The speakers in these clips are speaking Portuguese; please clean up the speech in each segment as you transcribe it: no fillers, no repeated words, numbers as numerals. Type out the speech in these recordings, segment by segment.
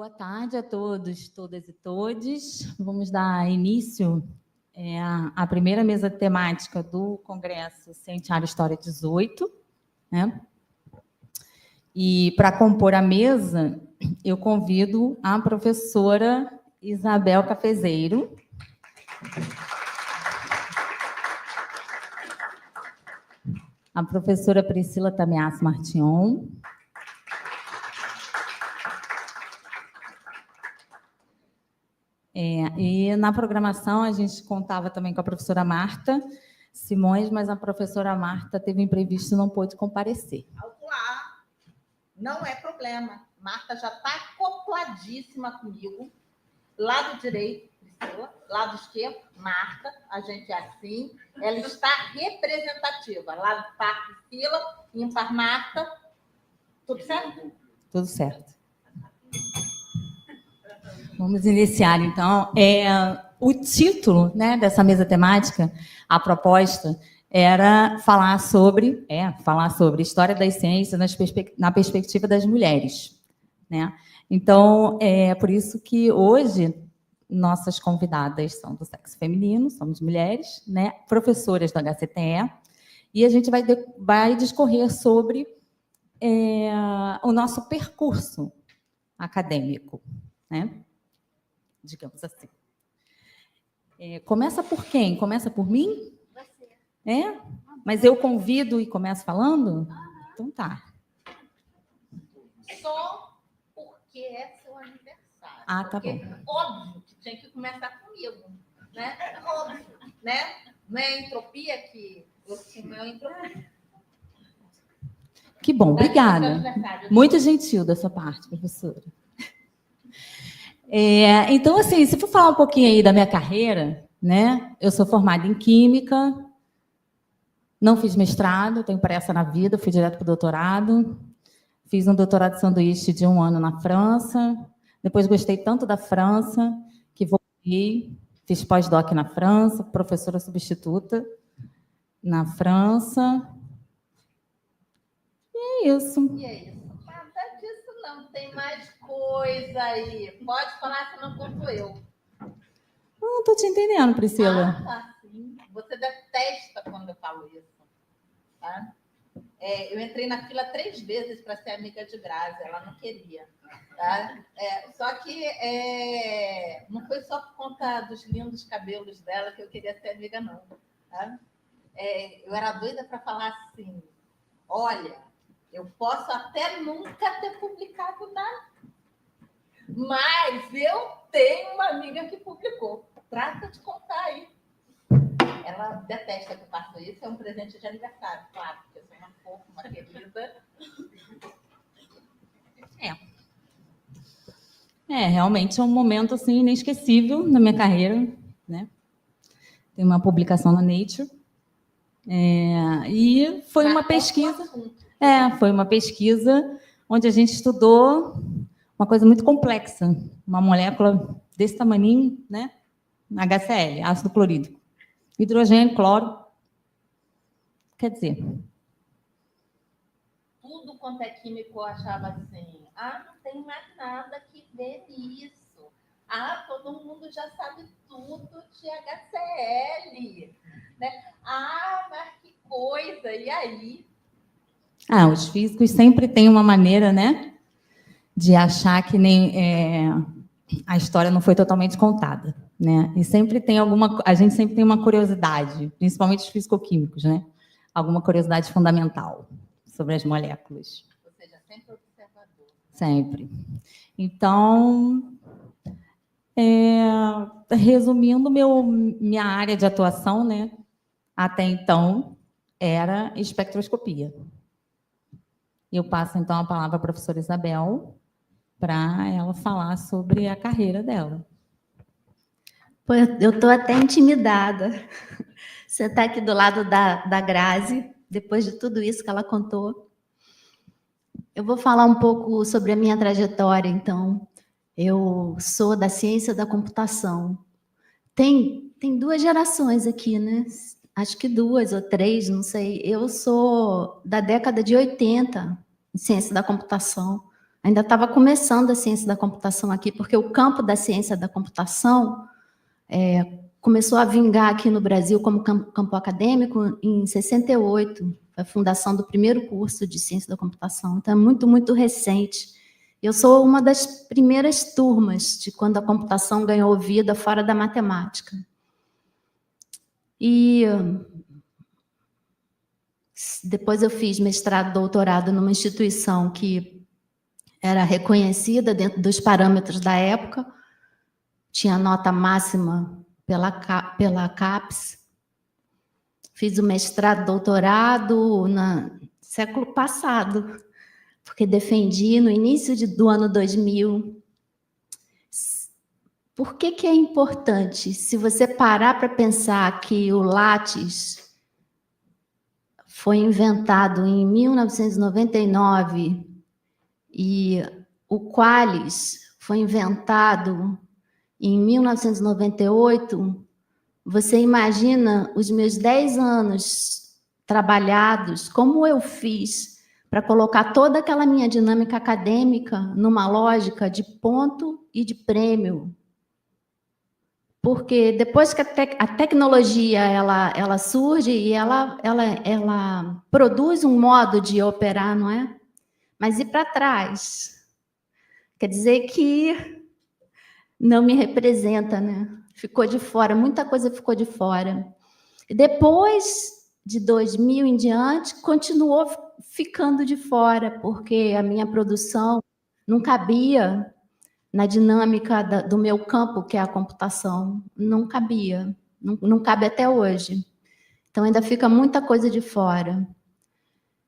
Boa tarde a todos, todas e todes. Vamos dar início à primeira mesa temática do Congresso Cientiário História 18. Né? E, para compor a mesa, eu convido a professora Isabel Cafezeiro, a professora Priscila Tamias Martion, e na programação a gente contava também com a professora Marta Simões, mas a professora Marta teve imprevisto e não pôde comparecer. Calcular, não é problema. Marta já está acopladíssima comigo. Lado direito, Priscila. Lado esquerdo, Marta. A gente é assim. Ela está representativa. Lado par, Priscila. Ímpar, Marta. Tudo certo? Tudo certo. Vamos iniciar, então. O título, né, dessa mesa temática, a proposta, era falar sobre história das ciências na perspectiva das mulheres. Né? Então, é por isso que hoje nossas convidadas são do sexo feminino, somos mulheres, né, professoras do HCTE, e a gente vai discorrer sobre o nosso percurso acadêmico, né? Digamos assim. Começa por quem? Começa por mim? Você. Mas eu convido e começo falando? Então tá. Só porque é seu aniversário. Ah, tá porque, bom. óbvio que tinha que começar comigo. Né? Óbvio. Né? Não é a entropia que eu sinto, é a entropia. Que bom, obrigada. Muito gentil da sua parte, professora. Então, assim, se for falar um pouquinho aí da minha carreira, né? Eu sou formada em Química, não fiz mestrado, tenho pressa na vida, fui direto para o doutorado, fiz um doutorado de sanduíche de 1 ano na França, depois gostei tanto da França, que voltei, fiz pós-doc na França, professora substituta na França. E é isso. E é isso. Nada disso não, tem mais coisa aí. Pode falar que não conto eu. Não estou te entendendo, Priscila. Ah, tá, sim. Você detesta quando eu falo isso. Tá? Eu entrei na fila 3 vezes para ser amiga de Grazi, ela não queria. Tá? Só que não foi só por conta dos lindos cabelos dela que eu queria ser amiga, não. Tá? Eu era doida para falar assim, olha, eu posso até nunca ter publicado nada, mas eu tenho uma amiga que publicou. Trata de contar aí. Ela detesta que eu faça isso, é um presente de aniversário, claro, porque eu sou uma fofa, uma querida. Realmente é um momento assim, inesquecível na minha carreira. Né? Tem uma publicação na Nature. E foi uma pesquisa. Foi uma pesquisa onde a gente estudou uma coisa muito complexa, uma molécula desse tamaninho, né? HCl, ácido clorídrico. Hidrogênio, cloro. Quer dizer... Tudo quanto é químico eu achava assim, não tem mais nada que ver nisso. Todo mundo já sabe tudo de HCl. Né? Mas que coisa, e aí? Os físicos sempre têm uma maneira, né, de achar que nem a história não foi totalmente contada, né? E sempre tem a gente sempre tem uma curiosidade, principalmente os fisicoquímicos, né? Alguma curiosidade fundamental sobre as moléculas. Ou seja, sempre observador. Sempre. Então, resumindo, minha área de atuação, né, até então, era espectroscopia. Eu passo, então, a palavra à professora Isabel para ela falar sobre a carreira dela. Eu estou até intimidada. Você está aqui do lado da Grazi, depois de tudo isso que ela contou. Eu vou falar um pouco sobre a minha trajetória, então. Eu sou da ciência da computação. Tem 2 gerações aqui, né? Acho que 2 ou 3, não sei. Eu sou da década de 80, em ciência da computação. Ainda estava começando a ciência da computação aqui, porque o campo da ciência da computação começou a vingar aqui no Brasil como campo acadêmico em 68, a fundação do primeiro curso de ciência da computação. Então, é muito, muito recente. Eu sou uma das primeiras turmas de quando a computação ganhou vida fora da matemática. E depois eu fiz mestrado, doutorado numa instituição que era reconhecida dentro dos parâmetros da época, tinha nota máxima pela CAPES. Fiz o mestrado, doutorado no século passado, porque defendi no início do ano 2000. Por que é importante? Se você parar para pensar que o látis foi inventado em 1999 e o Qualys foi inventado em 1998, você imagina os meus 10 anos trabalhados, como eu fiz para colocar toda aquela minha dinâmica acadêmica numa lógica de ponto e de prêmio. Porque depois que a tecnologia ela surge e ela produz um modo de operar, não é? Mas e para trás? Quer dizer que não me representa, né? Ficou de fora, muita coisa ficou de fora. E depois de 2000 em diante, continuou ficando de fora, porque a minha produção não cabia na dinâmica do meu campo, que é a computação. Não cabia, não cabe até hoje. Então, ainda fica muita coisa de fora.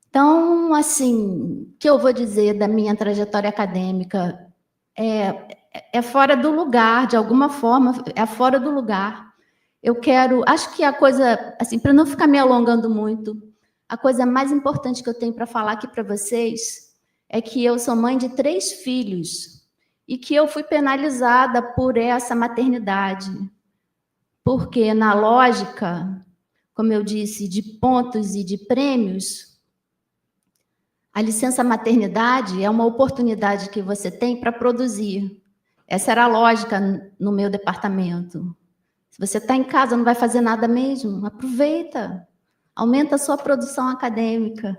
Então, assim, o que eu vou dizer da minha trajetória acadêmica é fora do lugar, de alguma forma, é fora do lugar. Acho que a coisa, assim, para não ficar me alongando muito, a coisa mais importante que eu tenho para falar aqui para vocês é que eu sou mãe de 3 filhos e que eu fui penalizada por essa maternidade. Porque na lógica, como eu disse, de pontos e de prêmios, a licença maternidade é uma oportunidade que você tem para produzir. Essa era a lógica no meu departamento. Se você está em casa, não vai fazer nada mesmo, aproveita, aumenta a sua produção acadêmica.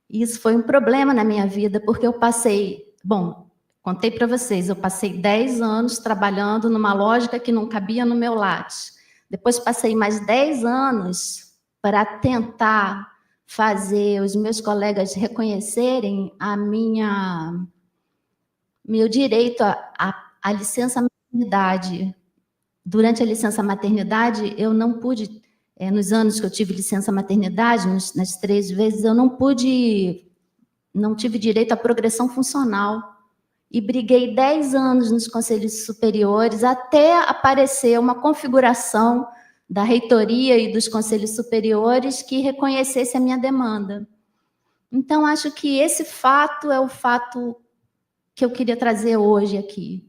E isso foi um problema na minha vida, porque eu passei... Bom, contei para vocês, eu passei 10 anos trabalhando numa lógica que não cabia no meu latte. Depois passei mais 10 anos para tentar fazer os meus colegas reconhecerem meu direito à licença maternidade. Durante a licença maternidade, eu não pude, nos anos que eu tive licença maternidade, nas 3 vezes, eu não tive direito à progressão funcional. E briguei 10 anos nos conselhos superiores até aparecer uma configuração da reitoria e dos conselhos superiores que reconhecesse a minha demanda. Então, acho que esse fato é o fato que eu queria trazer hoje aqui.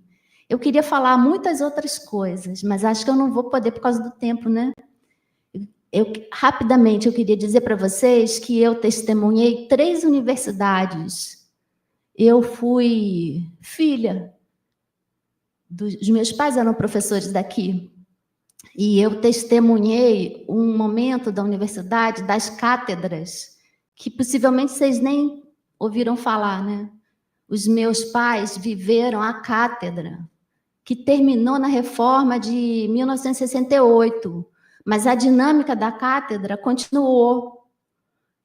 Eu queria falar muitas outras coisas, mas acho que eu não vou poder por causa do tempo, né? Rapidamente, eu queria dizer para vocês que eu testemunhei 3 universidades. Eu fui filha os meus pais eram professores daqui, e eu testemunhei um momento da universidade, das cátedras, que possivelmente vocês nem ouviram falar, né? Os meus pais viveram a cátedra, que terminou na reforma de 1968, mas a dinâmica da cátedra continuou.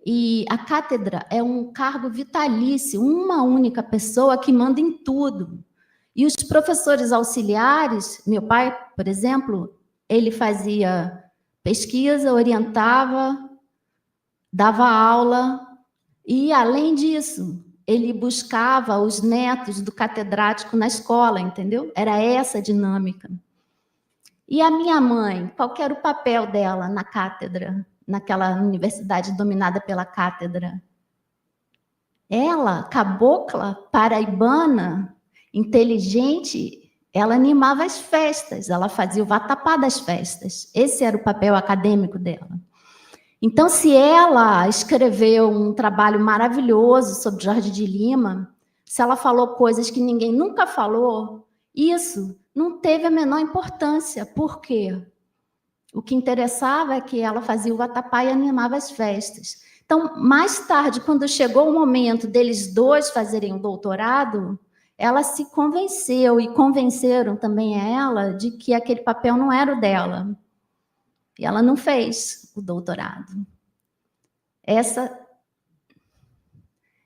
E a cátedra é um cargo vitalício, uma única pessoa que manda em tudo. E os professores auxiliares, meu pai, por exemplo, ele fazia pesquisa, orientava, dava aula, e, além disso, ele buscava os netos do catedrático na escola, entendeu? Era essa a dinâmica. E a minha mãe, qual que era o papel dela na cátedra, naquela universidade dominada pela cátedra? Ela, cabocla, paraibana, inteligente, ela animava as festas, ela fazia o vatapá das festas. Esse era o papel acadêmico dela. Então, se ela escreveu um trabalho maravilhoso sobre Jorge de Lima, se ela falou coisas que ninguém nunca falou, isso não teve a menor importância. Por quê? O que interessava é que ela fazia o vatapá e animava as festas. Então, mais tarde, quando chegou o momento deles dois fazerem o doutorado, ela se convenceu, e convenceram também ela de que aquele papel não era o dela. E ela não fez o doutorado. Essa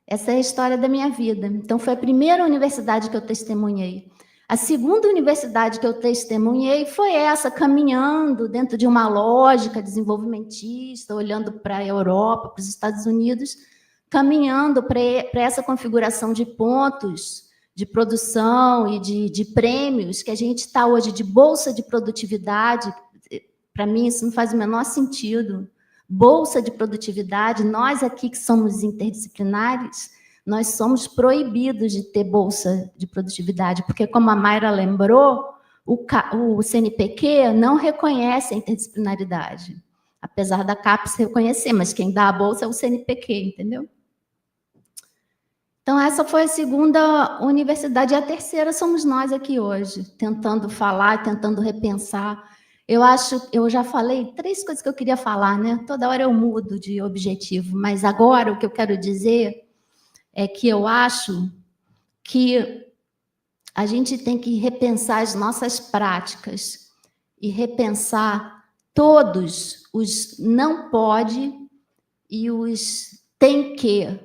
é a história da minha vida. Então, foi a primeira universidade que eu testemunhei. A segunda universidade que eu testemunhei foi essa, caminhando dentro de uma lógica desenvolvimentista, olhando para a Europa, para os Estados Unidos, caminhando para essa configuração de pontos de produção e de prêmios que a gente está hoje, de bolsa de produtividade. Para mim, isso não faz o menor sentido. Bolsa de produtividade, nós aqui que somos interdisciplinares, nós somos proibidos de ter bolsa de produtividade, porque, como a Mayra lembrou, o CNPq não reconhece a interdisciplinaridade, apesar da CAPES reconhecer, mas quem dá a bolsa é o CNPq, entendeu? Então, essa foi a segunda universidade, e a terceira somos nós aqui hoje, tentando falar, tentando repensar. Eu já falei 3 coisas que eu queria falar, né? Toda hora eu mudo de objetivo, mas agora o que eu quero dizer é que eu acho que a gente tem que repensar as nossas práticas e repensar todos os não pode e os tem que,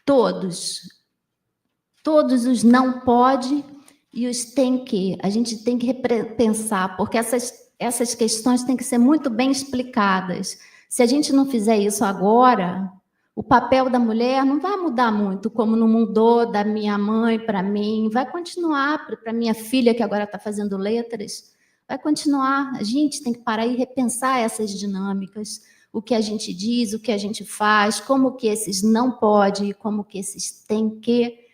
todos os não pode e os tem que. A gente tem que repensar, porque essas questões têm que ser muito bem explicadas. Se a gente não fizer isso agora, o papel da mulher não vai mudar muito, como não mudou da minha mãe para mim, vai continuar para minha filha, que agora está fazendo letras, vai continuar. A gente tem que parar e repensar essas dinâmicas, o que a gente diz, o que a gente faz, como que esses não pode e como que esses tem que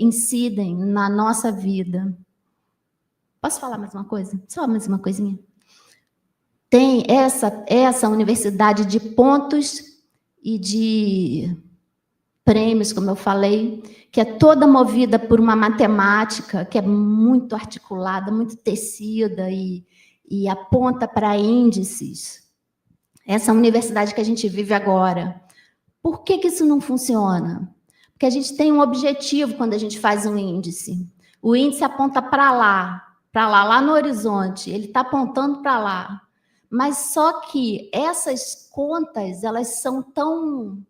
incidem na nossa vida. Posso falar mais uma coisa? Só mais uma coisinha. Tem essa universidade de pontos e de prêmios, como eu falei, que é toda movida por uma matemática que é muito articulada, muito tecida e aponta para índices. Essa universidade que a gente vive agora. Por que isso não funciona? Porque a gente tem um objetivo quando a gente faz um índice. O índice aponta para lá no horizonte, ele está apontando para lá. Mas só que essas contas, elas são tão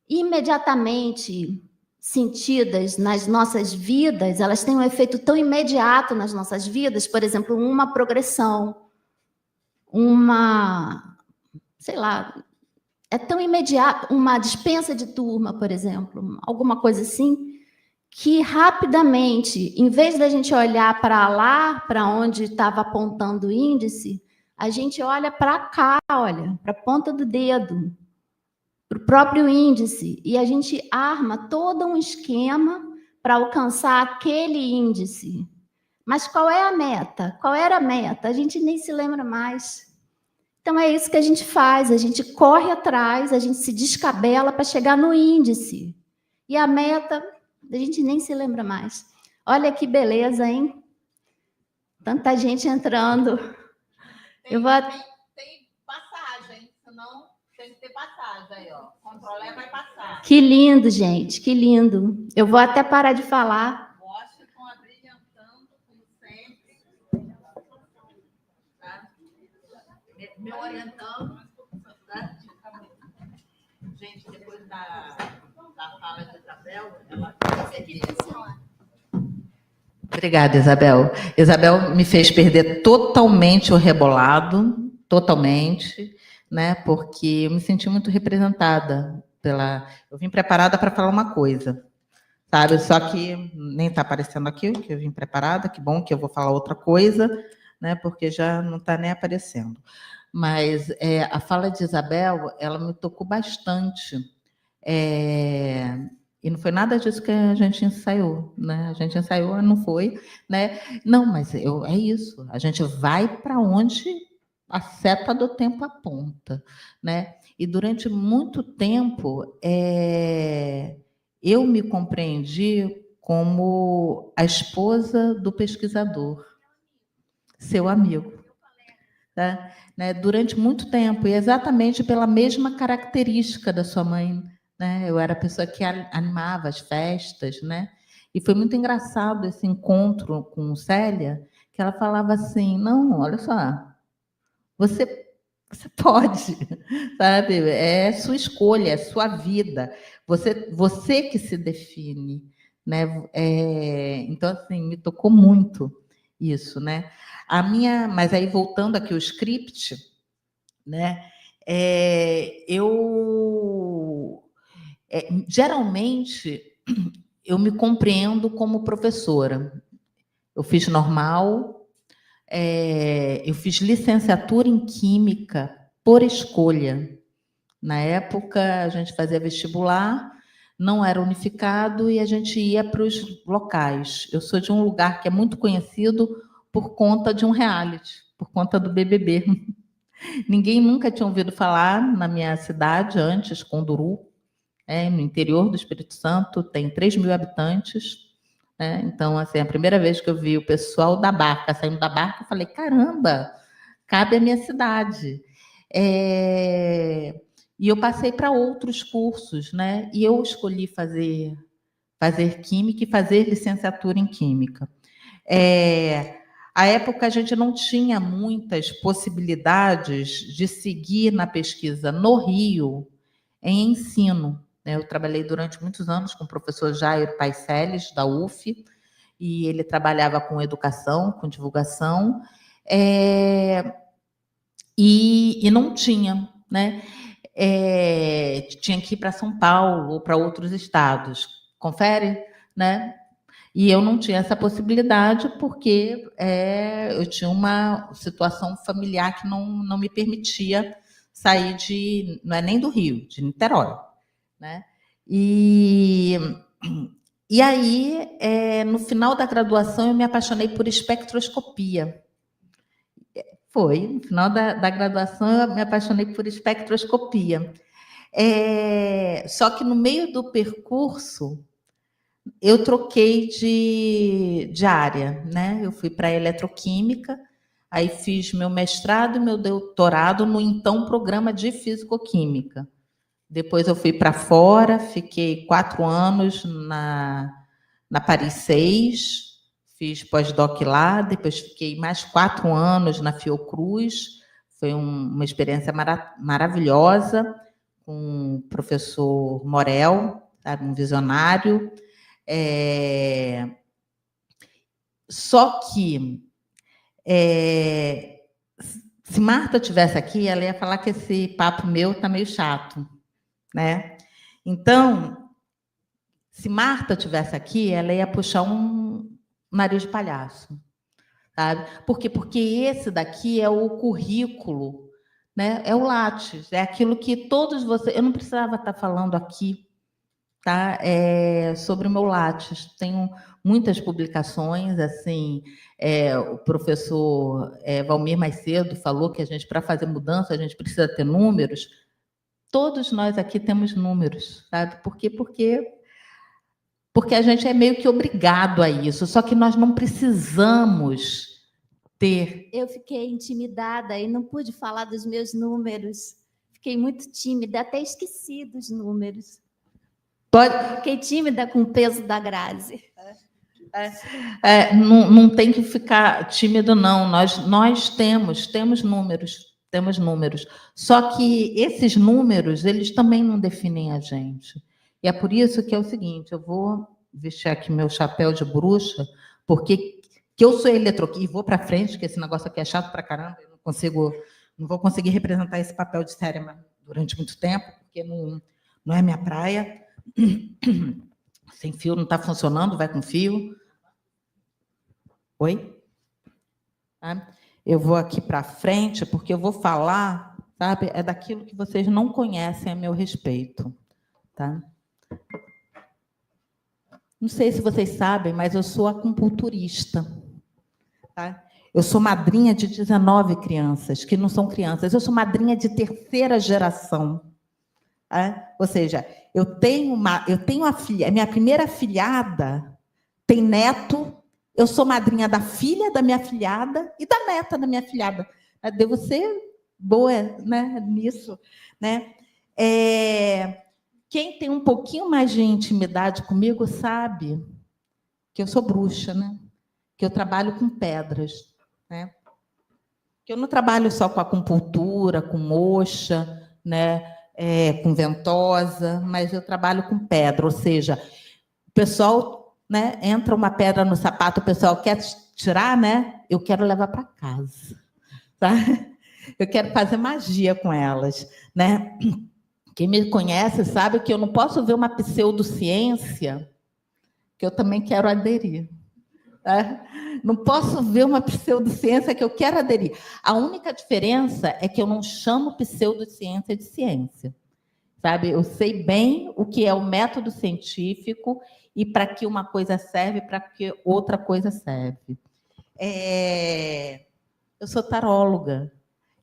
imediatamente sentidas nas nossas vidas, elas têm um efeito tão imediato nas nossas vidas, por exemplo, uma progressão, sei lá, é tão imediato, uma dispensa de turma, por exemplo, alguma coisa assim, que rapidamente, em vez da gente olhar para lá, para onde estava apontando o índice, a gente olha para cá, olha, para a ponta do dedo, para o próprio índice, e a gente arma todo um esquema para alcançar aquele índice. Mas qual é a meta? Qual era a meta? A gente nem se lembra mais. Então, é isso que a gente faz, a gente corre atrás, a gente se descabela para chegar no índice. E a meta, a gente nem se lembra mais. Olha que beleza, hein? Tanta gente entrando. Tem passagem, senão tem que ter passagem aí, ó. Controlar vai passar. Que lindo, gente, que lindo. Eu vou até parar de falar. Washington abrilhantando, como sempre. Tá? Me orientando. Tá? Gente, depois da fala de Isabel, ela Obrigada, Isabel. Isabel me fez perder totalmente o rebolado, totalmente, né? Porque eu me senti muito representada eu vim preparada para falar uma coisa, sabe? Só que nem está aparecendo aqui que eu vim preparada, que bom que eu vou falar outra coisa, né? Porque já não está nem aparecendo. Mas a fala de Isabel, ela me tocou bastante. E não foi nada disso que a gente ensaiou, né? A gente ensaiou, não foi, né? Não, mas é isso. A gente vai para onde a seta do tempo aponta, né? E durante muito tempo eu me compreendi como a esposa do pesquisador, seu amigo. Tá? Né? Durante muito tempo, e exatamente pela mesma característica da sua mãe. Né? Eu era a pessoa que animava as festas, né? E foi muito engraçado esse encontro com Célia, que ela falava assim, não, olha só, você pode, sabe? É sua escolha, é sua vida. Você que se define, né? Então, assim, me tocou muito isso, né? Mas aí voltando aqui o script, né? Geralmente eu me compreendo como professora. Eu fiz normal, eu fiz licenciatura em Química por escolha. Na época, a gente fazia vestibular, não era unificado e a gente ia para os locais. Eu sou de um lugar que é muito conhecido por conta de um reality, por conta do BBB. Ninguém nunca tinha ouvido falar na minha cidade antes, Conduru, no interior do Espírito Santo, tem 3.000 habitantes. Então, assim, a primeira vez que eu vi o pessoal da barca, saindo da barca, eu falei, caramba, cabe à minha cidade. E eu passei para outros cursos, né? E eu escolhi fazer Química e fazer licenciatura em Química. À época, a gente não tinha muitas possibilidades de seguir na pesquisa no Rio em ensino. Eu trabalhei durante muitos anos com o professor Jair Paiceles, da UF, e ele trabalhava com educação, com divulgação, e não tinha, né? Tinha que ir para São Paulo ou para outros estados. Confere, né? E eu não tinha essa possibilidade porque eu tinha uma situação familiar que não me permitia sair não é nem do Rio, de Niterói, né? E aí, no final da graduação, eu me apaixonei por espectroscopia. No final da graduação, eu me apaixonei por espectroscopia. Só que no meio do percurso, eu troquei de área, né? Eu fui para a eletroquímica, aí fiz meu mestrado e meu doutorado no então programa de fisicoquímica. Depois eu fui para fora, fiquei 4 anos na Paris 6, fiz pós-doc lá, depois fiquei mais 4 anos na Fiocruz, foi uma experiência maravilhosa, com o professor Morel, sabe, um visionário. Só que, se Marta estivesse aqui, ela ia falar que esse papo meu está meio chato, né? Então, se Marta estivesse aqui, ela ia puxar um nariz de palhaço, sabe? Por quê? Porque esse daqui é o currículo, né? É o Lattes, é aquilo que todos vocês... Eu não precisava estar falando aqui, tá? Sobre o meu Lattes. Tenho muitas publicações, assim, o professor Valmir mais cedo falou que para fazer mudança, a gente precisa ter números. Todos nós aqui temos números, sabe? Por quê? Porque a gente é meio que obrigado a isso, só que nós não precisamos ter. Eu fiquei intimidada e não pude falar dos meus números. Fiquei muito tímida, até esqueci dos números. Fiquei tímida com o peso da Grazi. Não tem que ficar tímido, não. Nós temos números. Só que esses números, eles também não definem a gente. E é por isso que é o seguinte, eu vou vestir aqui meu chapéu de bruxa, porque eu sou eletroquímica, e vou para frente, porque esse negócio aqui é chato para caramba, eu não vou conseguir representar esse papel de cérebro durante muito tempo, porque não é minha praia. Sem fio não está funcionando, vai com fio. Oi? Eu vou aqui para frente, porque eu vou falar, sabe, daquilo que vocês não conhecem a meu respeito. Tá? Não sei se vocês sabem, mas eu sou acupunturista. Tá? Eu sou madrinha de 19 crianças, que não são crianças. Eu sou madrinha de 3ª geração. Tá? Ou seja, eu tenho a minha primeira afilhada, tem neto, eu sou madrinha da filha da minha afilhada e da neta da minha afilhada. Devo ser boa, né, nisso, né? Quem tem um pouquinho mais de intimidade comigo sabe que eu sou bruxa, né? Que eu trabalho com pedras, né? Que eu não trabalho só com acupuntura, com moxa, né? Com ventosa, mas eu trabalho com pedra, ou seja, o pessoal, né, entra uma pedra no sapato, o pessoal quer tirar, né? Eu quero levar para casa, tá? Eu quero fazer magia com elas, né? Quem me conhece sabe que eu não posso ver uma pseudociência que eu também quero aderir. Tá? Não posso ver uma pseudociência que eu quero aderir. A única diferença é que eu não chamo pseudociência de ciência. Sabe? Eu sei bem o que é o método científico e para que uma coisa serve, para que outra coisa serve. Eu sou taróloga.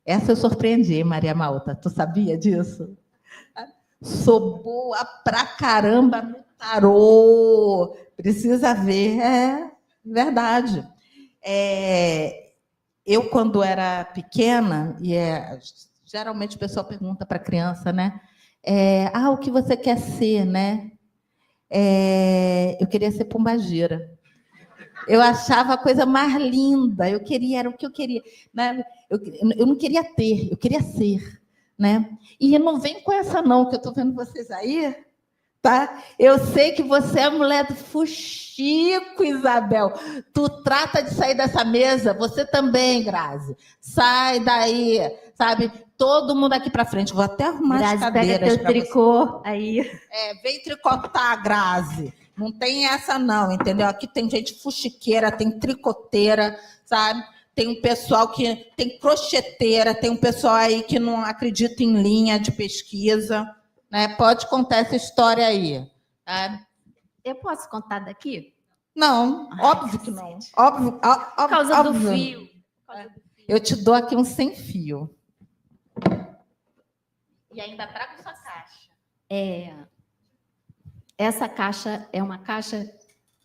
Essa eu surpreendi, Maria Malta. Tu sabia disso? Sou boa pra caramba no tarô. Precisa ver. É verdade. Eu, quando era pequena, geralmente o pessoal pergunta para a criança, né? O que você quer ser, né? Eu queria ser pombagira. Eu achava a coisa mais linda. Era o que eu queria. Né? Eu não queria ter, eu queria ser. Né? E não vem com essa não, que eu estou vendo vocês aí, tá? Eu sei que você é mulher do fuxico, Isabel. Tu trata de sair dessa mesa, você também, Grazi. Sai daí, sabe? Todo mundo aqui para frente. Vou até arrumar Grazi, as cadeiras. Pega teu tricô você. Aí. Vem tricotar, Grazi. Não tem essa não, entendeu? Aqui tem gente fuxiqueira, tem tricoteira, sabe? Tem um pessoal que tem crocheteira, tem um pessoal aí que não acredita em linha de pesquisa, né? Pode contar essa história aí. Tá? Eu posso contar daqui? Não, óbvio que não. Óbvio, por causa do fio. Eu te dou aqui um sem fio. E ainda trago sua caixa. Essa caixa é uma caixa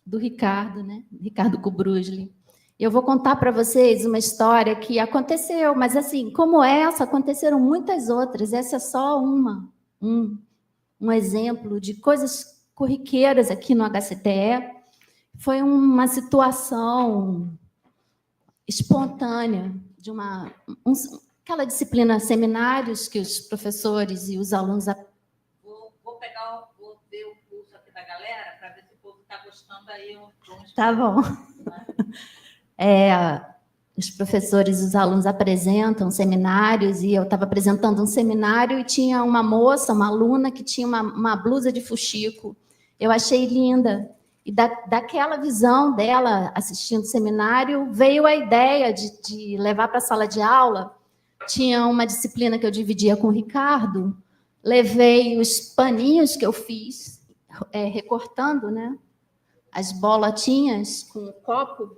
do Ricardo, né? Ricardo Kubrusli. Eu vou contar para vocês uma história que aconteceu, mas assim, como essa, aconteceram muitas outras. Essa é só um exemplo de coisas corriqueiras aqui no HCTE. Foi uma situação espontânea de aquela disciplina seminários que os professores e os alunos... Vou ver o curso aqui da galera para ver se o povo está gostando aí. Tá bom. Os professores e os alunos apresentam seminários, e eu estava apresentando um seminário e tinha uma moça, uma aluna, que tinha uma blusa de fuxico. Eu achei linda. E daquela visão dela assistindo o seminário, veio a ideia de levar para a sala de aula. Tinha uma disciplina que eu dividia com o Ricardo, levei os paninhos que eu fiz, recortando, né, as bolotinhas com o copo,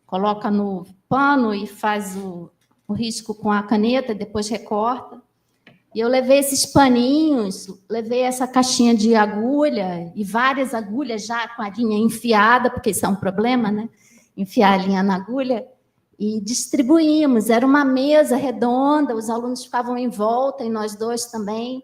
coloca no pano e faz o risco com a caneta, depois recorta. E eu levei esses paninhos, levei essa caixinha de agulha e várias agulhas já com a linha enfiada, porque isso é um problema, né? Enfiar a linha na agulha, e distribuímos. Era uma mesa redonda, os alunos ficavam em volta, e nós dois também.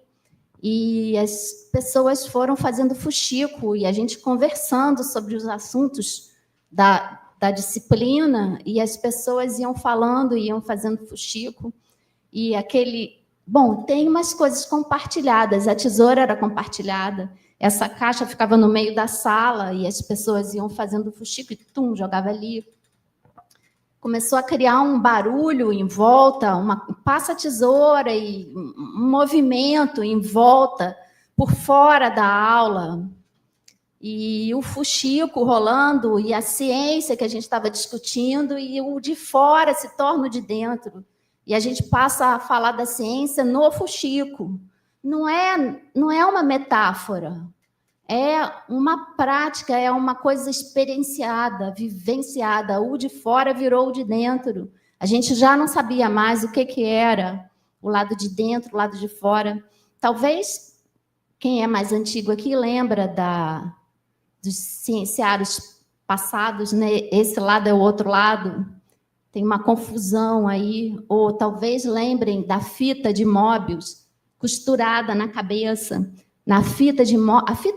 E as pessoas foram fazendo fuxico, e a gente conversando sobre os assuntos da disciplina, e as pessoas iam falando, iam fazendo fuxico, e Bom, tem umas coisas compartilhadas, a tesoura era compartilhada, essa caixa ficava no meio da sala, e as pessoas iam fazendo fuxico, e jogava ali. Começou a criar um barulho em volta, passa-tesoura e um movimento em volta, por fora da aula, e o fuxico rolando, e a ciência que a gente estava discutindo, e o de fora se torna o de dentro. E a gente passa a falar da ciência no fuxico. Não é uma metáfora, é uma prática, é uma coisa experienciada, vivenciada. O de fora virou o de dentro. A gente já não sabia mais o que era o lado de dentro, o lado de fora. Talvez quem é mais antigo aqui lembra dos cienciários passados, né? Esse lado é o outro lado. Tem uma confusão aí, ou talvez lembrem da fita de Möbius costurada na cabeça. A fita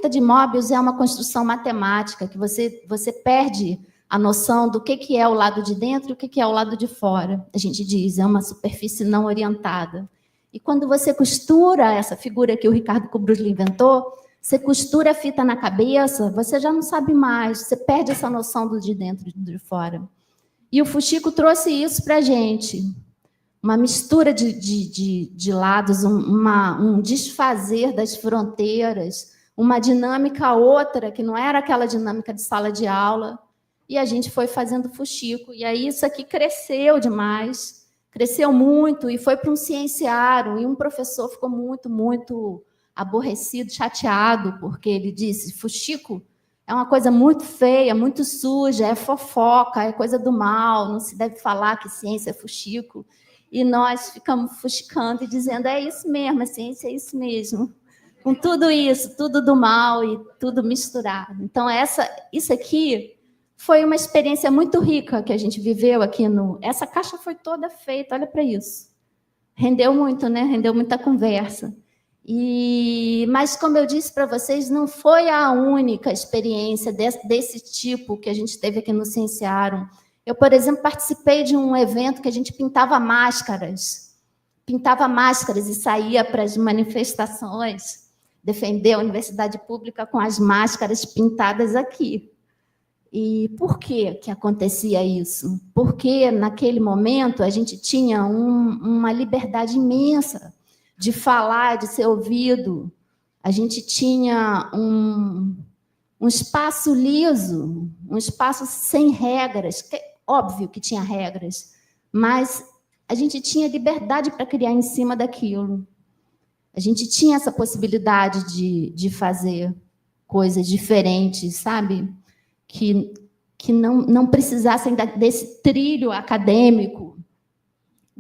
de Möbius é uma construção matemática que você perde a noção do que é o lado de dentro e o que é o lado de fora. A gente diz, é uma superfície não orientada. E quando você costura essa figura que o Ricardo Kubrusli inventou, você costura a fita na cabeça, você já não sabe mais, você perde essa noção do de dentro e do de fora. E o Fuxico trouxe isso para a gente. Uma mistura de lados, um desfazer das fronteiras, uma dinâmica outra, que não era aquela dinâmica de sala de aula, e a gente foi fazendo Fuxico. E aí isso aqui cresceu demais, cresceu muito, e foi para um cienciário, e um professor ficou muito, muito aborrecido, chateado, porque ele disse, Fuxico é uma coisa muito feia, muito suja, é fofoca, é coisa do mal, não se deve falar que ciência é Fuxico. E nós ficamos fuxicando e dizendo, é isso mesmo, a ciência é isso mesmo. Com tudo isso, tudo do mal e tudo misturado. Então, isso aqui foi uma experiência muito rica que a gente viveu aqui no... Essa caixa foi toda feita, olha para isso. Rendeu muito, né? Rendeu muita conversa. Mas, como eu disse para vocês, não foi a única experiência desse tipo que a gente teve aqui no Cienciarum. Eu, por exemplo, participei de um evento que a gente pintava máscaras e saía para as manifestações, defender a universidade pública com as máscaras pintadas aqui. E por que acontecia isso? Porque, naquele momento, a gente tinha uma liberdade imensa de falar, de ser ouvido. A gente tinha um espaço liso, um espaço sem regras. Óbvio que tinha regras, mas a gente tinha liberdade para criar em cima daquilo. A gente tinha essa possibilidade de fazer coisas diferentes, sabe? Que não precisassem desse trilho acadêmico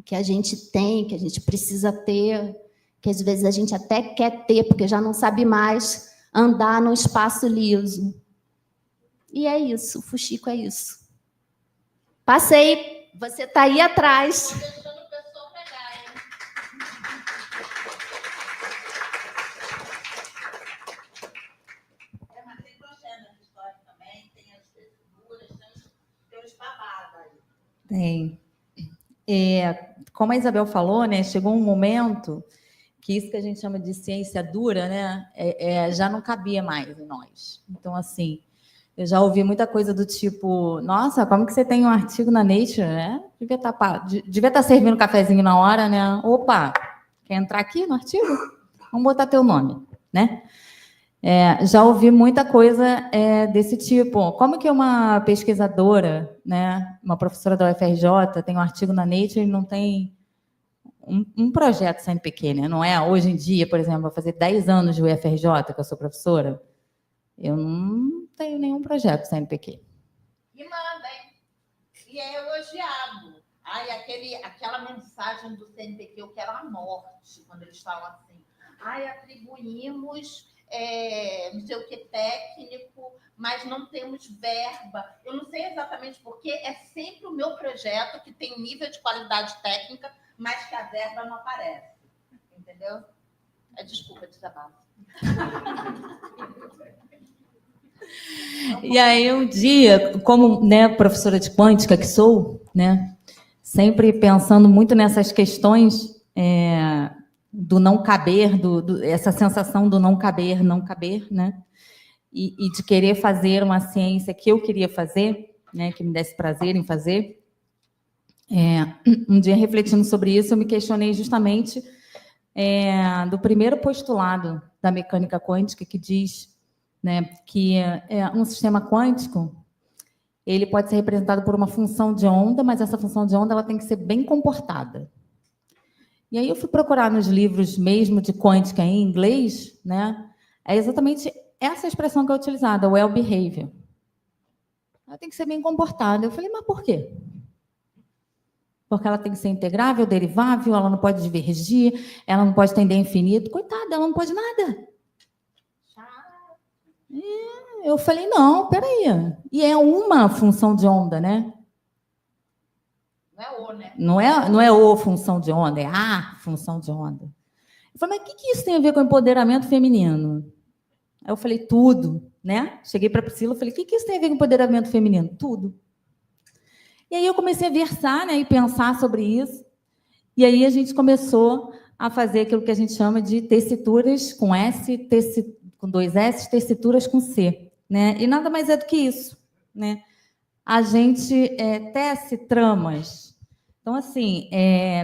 que a gente tem, que a gente precisa ter, que às vezes a gente até quer ter, porque já não sabe mais andar num espaço liso. E é isso, o Fuxico é isso. Passei, você está aí atrás. Estou deixando o pessoal pegar, hein? Mas tem crochê nessa história também, tem as texturas, tem os babados aí. Tem. Como a Isabel falou, né, chegou um momento que isso que a gente chama de ciência dura, né, já não cabia mais em nós. Então, assim, eu já ouvi muita coisa do tipo, nossa, como que você tem um artigo na Nature, né? Devia estar servindo um cafezinho na hora, né? Opa, quer entrar aqui no artigo? Vamos botar teu nome, né? Já ouvi muita coisa desse tipo. Como que uma pesquisadora, né, uma professora da UFRJ, tem um artigo na Nature e não tem um projeto CNPq, né? Não é? Hoje em dia, por exemplo, vou fazer 10 anos de UFRJ, que eu sou professora, eu não tenho nenhum projeto CNPq. E manda, hein? E é elogiado. Ai, aquela mensagem do CNPq, eu quero a morte, quando eles falam assim. Ai, atribuímos não sei o que técnico, mas não temos verba. Eu não sei exatamente porque é sempre o meu projeto que tem nível de qualidade técnica, mas que a verba não aparece. Entendeu? Desculpa, desabafo. E aí, um dia, como, né, professora de quântica que sou, né, sempre pensando muito nessas questões do não caber, essa sensação do não caber, né, e de querer fazer uma ciência que eu queria fazer, né, que me desse prazer em fazer. Um dia, refletindo sobre isso, eu me questionei justamente do primeiro postulado da mecânica quântica, que diz, né, que um sistema quântico ele pode ser representado por uma função de onda, mas essa função de onda ela tem que ser bem comportada. E aí eu fui procurar nos livros mesmo de quântica em inglês, né, é exatamente essa expressão que é utilizada, well behavior. Ela tem que ser bem comportada. Eu falei, mas por quê? Porque ela tem que ser integrável, derivável, ela não pode divergir, ela não pode tender a infinito. Coitada, ela não pode nada. eu falei, não, peraí. E é uma função de onda, né? Não é o, né? Não é o função de onda, é a função de onda. Eu falei, mas o que isso tem a ver com empoderamento feminino? Aí eu falei, tudo, né? Cheguei para a Priscila e falei, o que isso tem a ver com empoderamento feminino? Tudo. E aí eu comecei a versar, né, e pensar sobre isso. E aí a gente começou a fazer aquilo que a gente chama de tessituras com S, com 2 S, tessituras com C, né? E nada mais é do que isso, né? A gente tece tramas. Então, assim,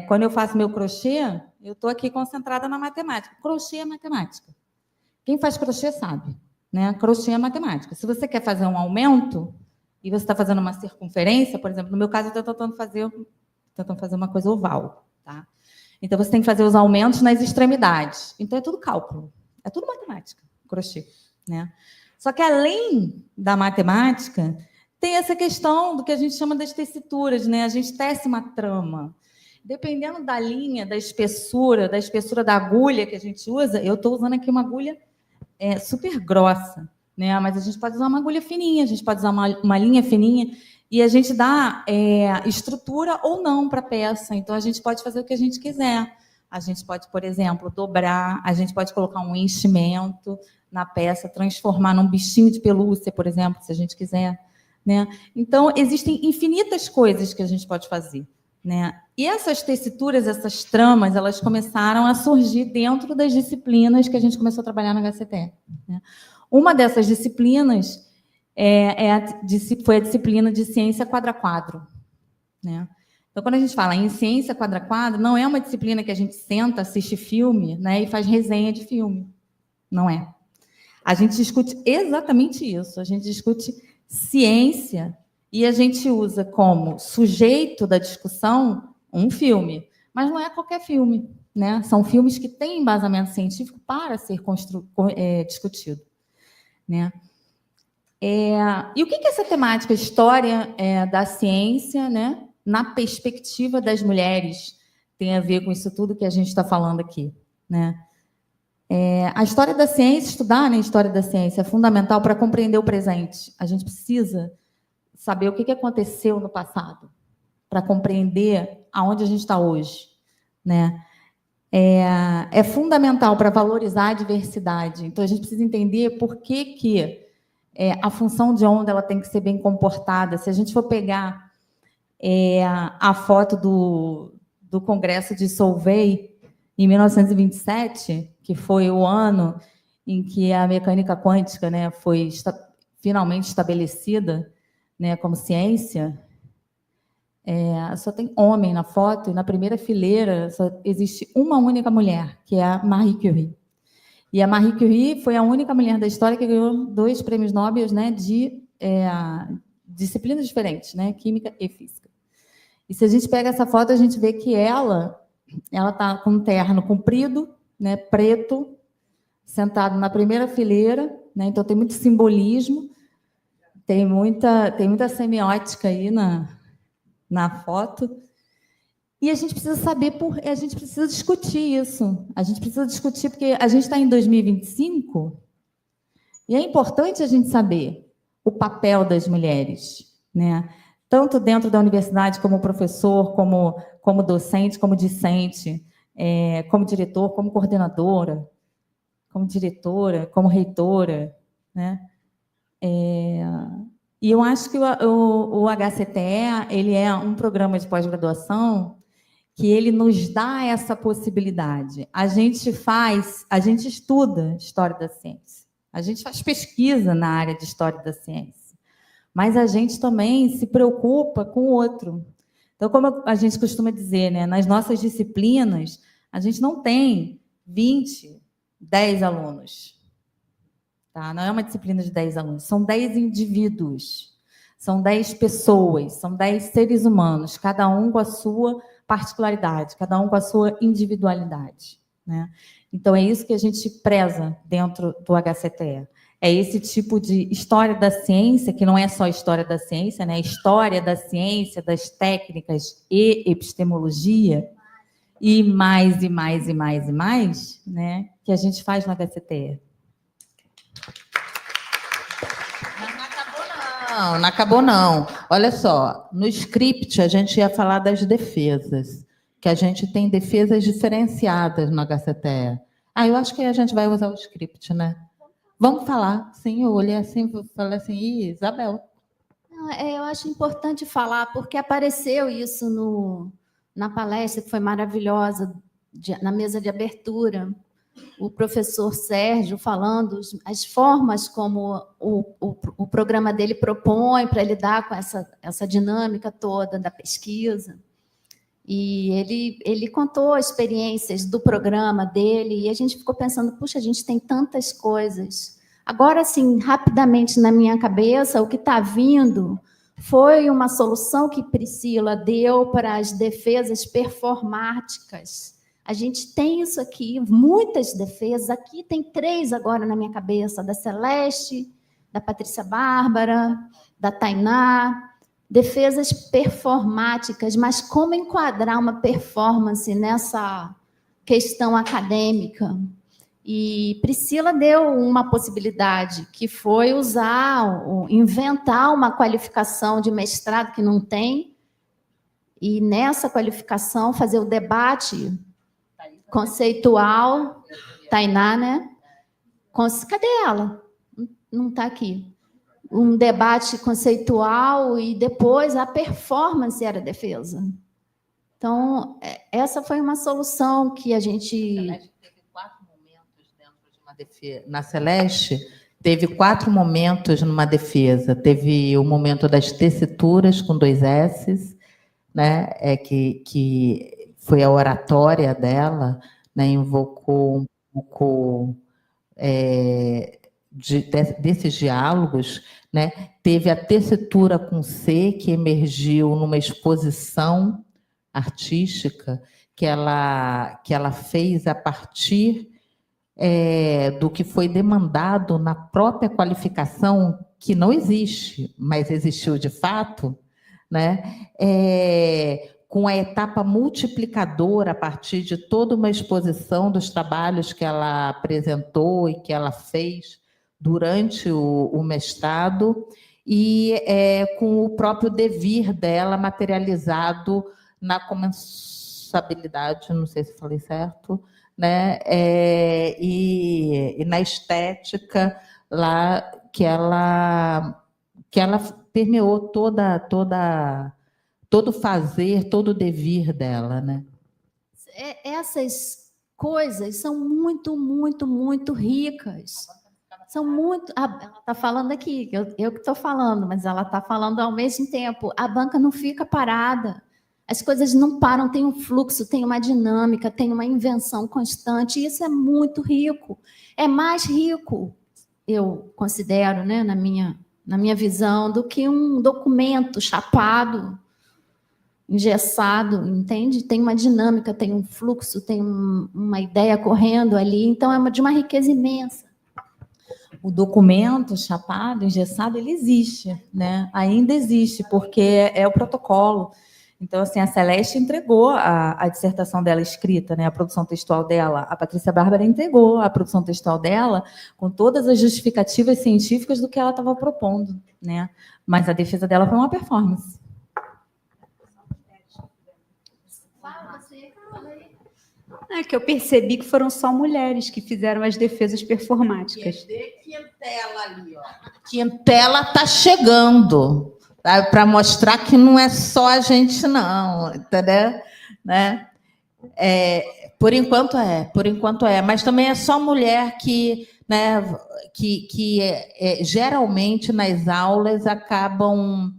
quando eu faço meu crochê, eu estou aqui concentrada na matemática. Crochê é matemática. Quem faz crochê sabe, né? Crochê é matemática. Se você quer fazer um aumento e você está fazendo uma circunferência, por exemplo, no meu caso, eu estou tentando fazer uma coisa oval, tá? Então, você tem que fazer os aumentos nas extremidades. Então, é tudo cálculo. É tudo matemática, crochê, né? Só que, além da matemática, tem essa questão do que a gente chama das tessituras, né? A gente tece uma trama. Dependendo da linha, da espessura da agulha que a gente usa, eu estou usando aqui uma agulha super grossa, né? Mas a gente pode usar uma agulha fininha, a gente pode usar uma linha fininha, e a gente dá estrutura ou não para a peça. Então, a gente pode fazer o que a gente quiser. A gente pode, por exemplo, dobrar, a gente pode colocar um enchimento na peça, transformar num bichinho de pelúcia, por exemplo, se a gente quiser, né? Então, existem infinitas coisas que a gente pode fazer, né? E essas tessituras, essas tramas, elas começaram a surgir dentro das disciplinas que a gente começou a trabalhar na HCT, né? Uma dessas disciplinas foi a disciplina de ciência quadra-quadro, né? Então, quando a gente fala em ciência quadra-quadro, não é uma disciplina que a gente senta, assiste filme, né, e faz resenha de filme. Não é. A gente discute exatamente isso. A gente discute ciência e a gente usa como sujeito da discussão um filme. Mas não é qualquer filme, né? São filmes que têm embasamento científico para ser discutido, né? E o que essa temática, história da ciência, né, na perspectiva das mulheres, tem a ver com isso tudo que a gente está falando aqui, né? A história da ciência, estudar, né, a história da ciência é fundamental para compreender o presente. A gente precisa saber o que aconteceu no passado para compreender aonde a gente está hoje, né? É fundamental para valorizar a diversidade. Então, a gente precisa entender por que a função de onda ela tem que ser bem comportada. Se a gente for pegar a foto do Congresso de Solvay, em 1927, que foi o ano em que a mecânica quântica, né, foi finalmente estabelecida, né, como ciência, só tem homem na foto, e na primeira fileira só existe uma única mulher, que é a Marie Curie. E a Marie Curie foi a única mulher da história que ganhou 2 prêmios Nobel, né, de disciplinas diferentes, né, química e física. E se a gente pega essa foto, a gente vê que ela está com um terno comprido, né, preto, sentado na primeira fileira, né, então tem muito simbolismo, tem muita semiótica aí na foto. E a gente precisa saber, a gente precisa discutir isso. A gente precisa discutir, porque a gente está em 2025 e é importante a gente saber o papel das mulheres, né? Tanto dentro da universidade, como professor, como docente, como discente, como diretor, como coordenadora, como diretora, como reitora, né? E eu acho que o HCTE, ele é um programa de pós-graduação que ele nos dá essa possibilidade. A gente estuda história da ciência, a gente faz pesquisa na área de história da ciência, mas a gente também se preocupa com o outro. Então, como a gente costuma dizer, né, nas nossas disciplinas, a gente não tem 20, 10 alunos. Tá? Não é uma disciplina de 10 alunos, são 10 indivíduos, são 10 pessoas, são 10 seres humanos, cada um com a sua particularidade, cada um com a sua individualidade, né? Então, é isso que a gente preza dentro do HCTE. É esse tipo de história da ciência, que não é só história da ciência, né? História da ciência, das técnicas e epistemologia, e mais, e mais, e mais, e mais, né? Que a gente faz no HCTE. Não, não acabou, não. Olha só, no script a gente ia falar das defesas, que a gente tem defesas diferenciadas no HCTE. Eu acho que a gente vai usar o script, né? Vamos falar. Sim, eu olhei assim, falei assim, Isabel. Eu acho importante falar, porque apareceu isso na palestra, que foi maravilhosa, na mesa de abertura, o professor Sérgio falando as formas como o programa dele propõe para lidar com essa dinâmica toda da pesquisa. E ele contou experiências do programa dele, e a gente ficou pensando, puxa, a gente tem tantas coisas. Agora, assim, rapidamente na minha cabeça, o que está vindo foi uma solução que Priscila deu para as defesas performáticas. A gente tem isso aqui, muitas defesas. Aqui tem 3 agora na minha cabeça, da Celeste, da Patrícia Bárbara, da Tainá, defesas performáticas, mas como enquadrar uma performance nessa questão acadêmica? E Priscila deu uma possibilidade, que foi inventar uma qualificação de mestrado que não tem, e nessa qualificação fazer o debate conceitual. Tainá, né? Cadê ela? Não está aqui. Um debate conceitual e depois a performance era defesa. Então, essa foi uma solução que a gente... Na Celeste, teve 4 momentos numa defesa. Teve o momento das tessituras, com 2 S's, né? Que foi a oratória dela, né? Invocou um pouco desses diálogos, né? Teve a tessitura com C, que emergiu numa exposição artística que ela fez a partir do que foi demandado na própria qualificação, que não existe, mas existiu de fato, né? Com a etapa multiplicadora a partir de toda uma exposição dos trabalhos que ela apresentou e que ela fez durante o mestrado, e com o próprio devir dela materializado na comensabilidade, não sei se falei certo, né? E na estética lá que ela permeou todo fazer, todo o devir dela, né? Essas coisas são muito, muito, muito ricas. São muito... Ela está falando aqui, eu que estou falando, mas ela está falando ao mesmo tempo. A banca não fica parada. As coisas não param, tem um fluxo, tem uma dinâmica, tem uma invenção constante, e isso é muito rico. É mais rico, eu considero, né, na minha visão, do que um documento chapado, engessado, entende? Tem uma dinâmica, tem um fluxo, tem uma ideia correndo ali, então é de uma riqueza imensa. O documento chapado, engessado, ele existe, né? Ainda existe, porque é o protocolo. Então, assim, a Celeste entregou a dissertação dela escrita, né, a produção textual dela. A Patrícia Bárbara entregou a produção textual dela com todas as justificativas científicas do que ela estava propondo, né? Mas a defesa dela foi uma performance. É que eu percebi que foram só mulheres que fizeram as defesas performáticas. Quintela ali, ó. Quintela está chegando, para mostrar que não é só a gente, não, entendeu? Né? Por enquanto é, mas também é só mulher que, né, que geralmente nas aulas acabam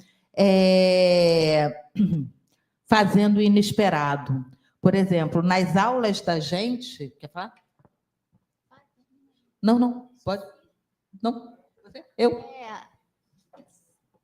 fazendo o inesperado. Por exemplo, nas aulas da gente... Quer falar? Não, pode. Não? Você? Eu?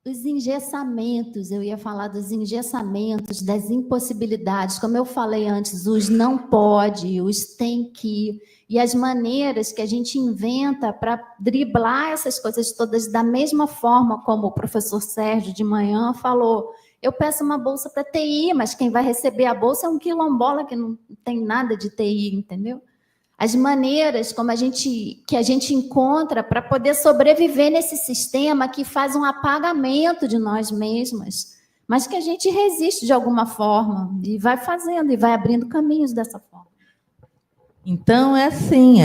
Os engessamentos, eu ia falar dos engessamentos, das impossibilidades, como eu falei antes, os não pode, os tem que, e as maneiras que a gente inventa para driblar essas coisas todas da mesma forma como o professor Sérgio de manhã falou. Eu peço uma bolsa para TI, mas quem vai receber a bolsa é um quilombola que não tem nada de TI, entendeu? as maneiras como que a gente encontra para poder sobreviver nesse sistema que faz um apagamento de nós mesmas, mas que a gente resiste de alguma forma e vai fazendo e vai abrindo caminhos dessa forma. Então, é assim,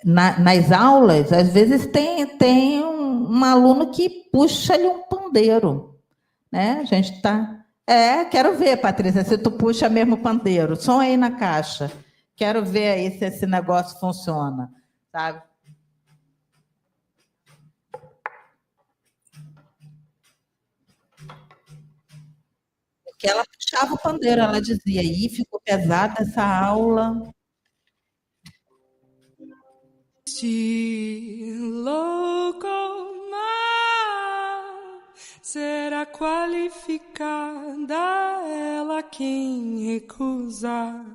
nas aulas, às vezes tem um aluno que puxa-lhe um pandeiro, né? A gente está... quero ver, Patrícia, se tu puxa mesmo o pandeiro, som aí na caixa. Quero ver aí se esse negócio funciona, sabe? Porque ela puxava o pandeiro, ela dizia, aí ficou pesada essa aula. Será qualificada ela quem recusar.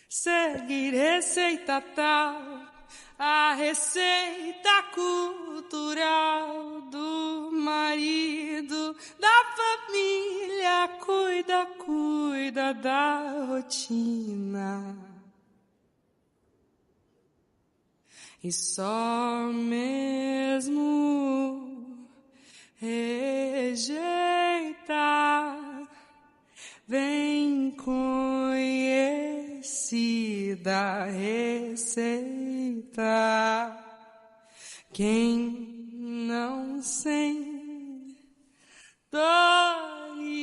Seguir receita tal, a receita cultural do marido, da família, cuida da rotina. E só mesmo rejeitar bem conhecida receita. Quem não sente dores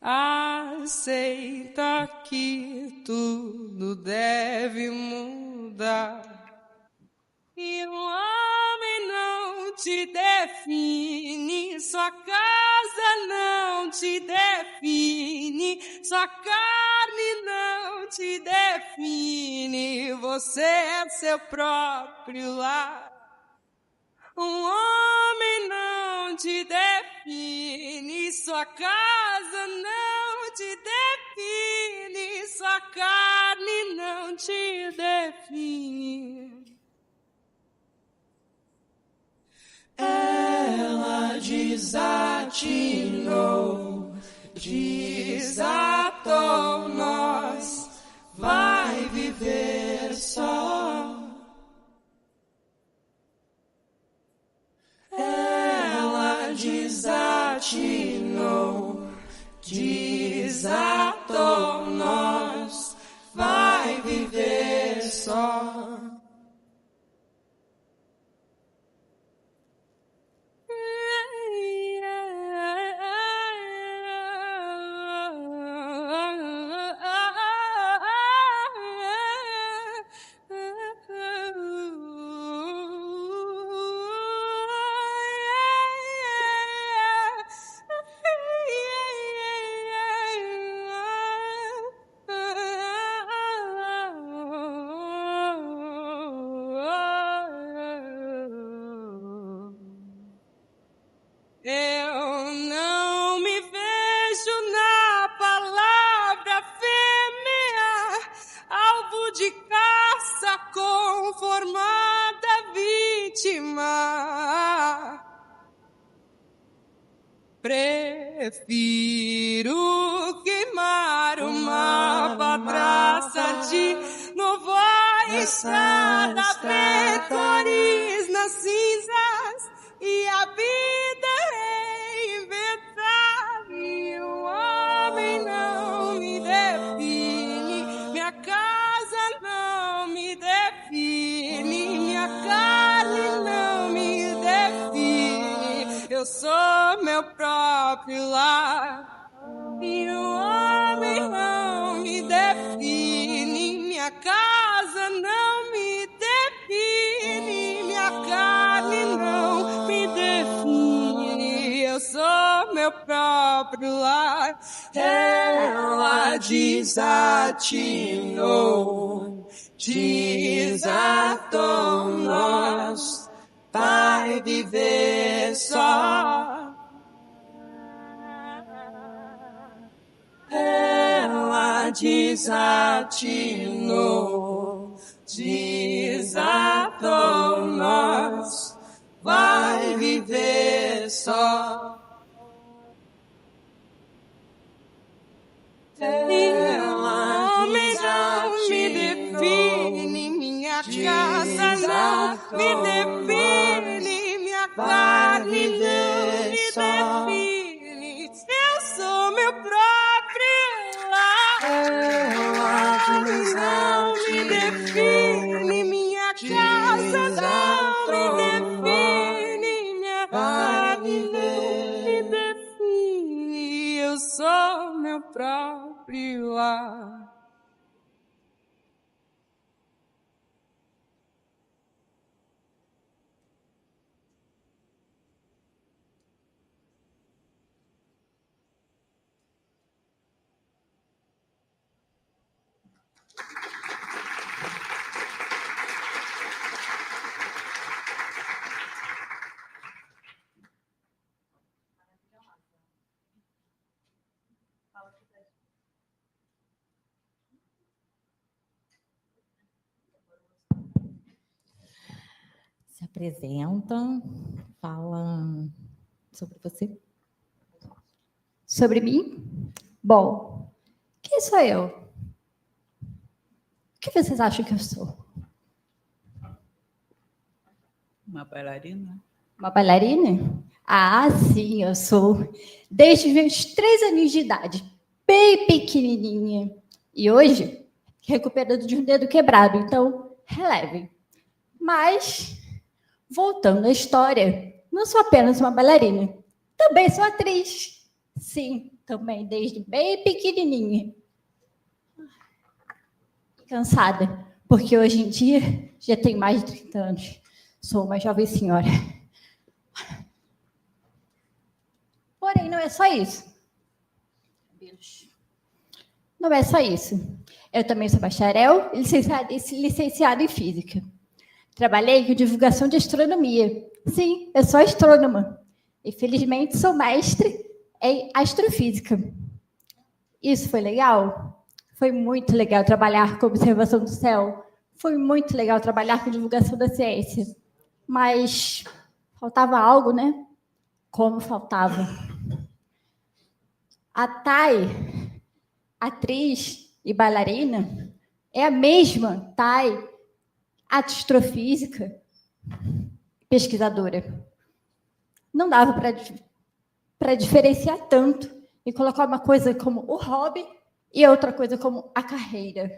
aceita que tudo deve mudar. E um homem não te define, sua casa não te define, sua carne não te define, você é seu próprio lar. Um homem não te define, sua casa não te define, sua carne não te define. Ela desatinou, desatou nós, vai viver só. Ela desatinou, desatou nós, vai viver só. Eu não me vejo na palavra fêmea, alvo de caça, conformada vítima. Prefiro queimar uma patraça de novo a estrada, ver cores nas cinzas e a vida reinventar. E o homem não me define, minha casa não me define, minha carne não me define, eu sou meu próprio lar. E o homem não me define, minha casa não me define, minha carne não me define, eu sou meu próprio lar. Ela desatinou, desatou nós, vai viver só. Ela desatinou, desatou nós, vai viver só. minha casa não me define, minha carne não me define. Eu sou meu próprio lar. Não me define, minha casa não me define, minha carne não me define. Eu sou meu próprio lar. Se apresenta, fala sobre você. Sobre mim? Bom, quem sou eu? O que vocês acham que eu sou? Uma bailarina? Uma bailarina? Ah, sim, eu sou. Desde os meus 3 anos de idade, bem pequenininha. E hoje, recuperando de um dedo quebrado, então, relevem. Mas, voltando à história, não sou apenas uma bailarina, também sou atriz. Sim, também desde bem pequenininha. Cansada, porque hoje em dia já tenho mais de 30 anos. Sou uma jovem senhora. Porém, não é só isso. Não é só isso. Eu também sou bacharel e licenciada em física. Trabalhei com divulgação de astronomia. Sim, eu sou astrônoma. E, felizmente, sou mestre em astrofísica. Isso foi legal? Foi muito legal trabalhar com observação do céu. Foi muito legal trabalhar com divulgação da ciência. Mas faltava algo, né? Como faltava? A Thay, atriz e bailarina, é a mesma Thay, astrofísica, pesquisadora. Não dava para diferenciar tanto e colocar uma coisa como o hobby e outra coisa como a carreira.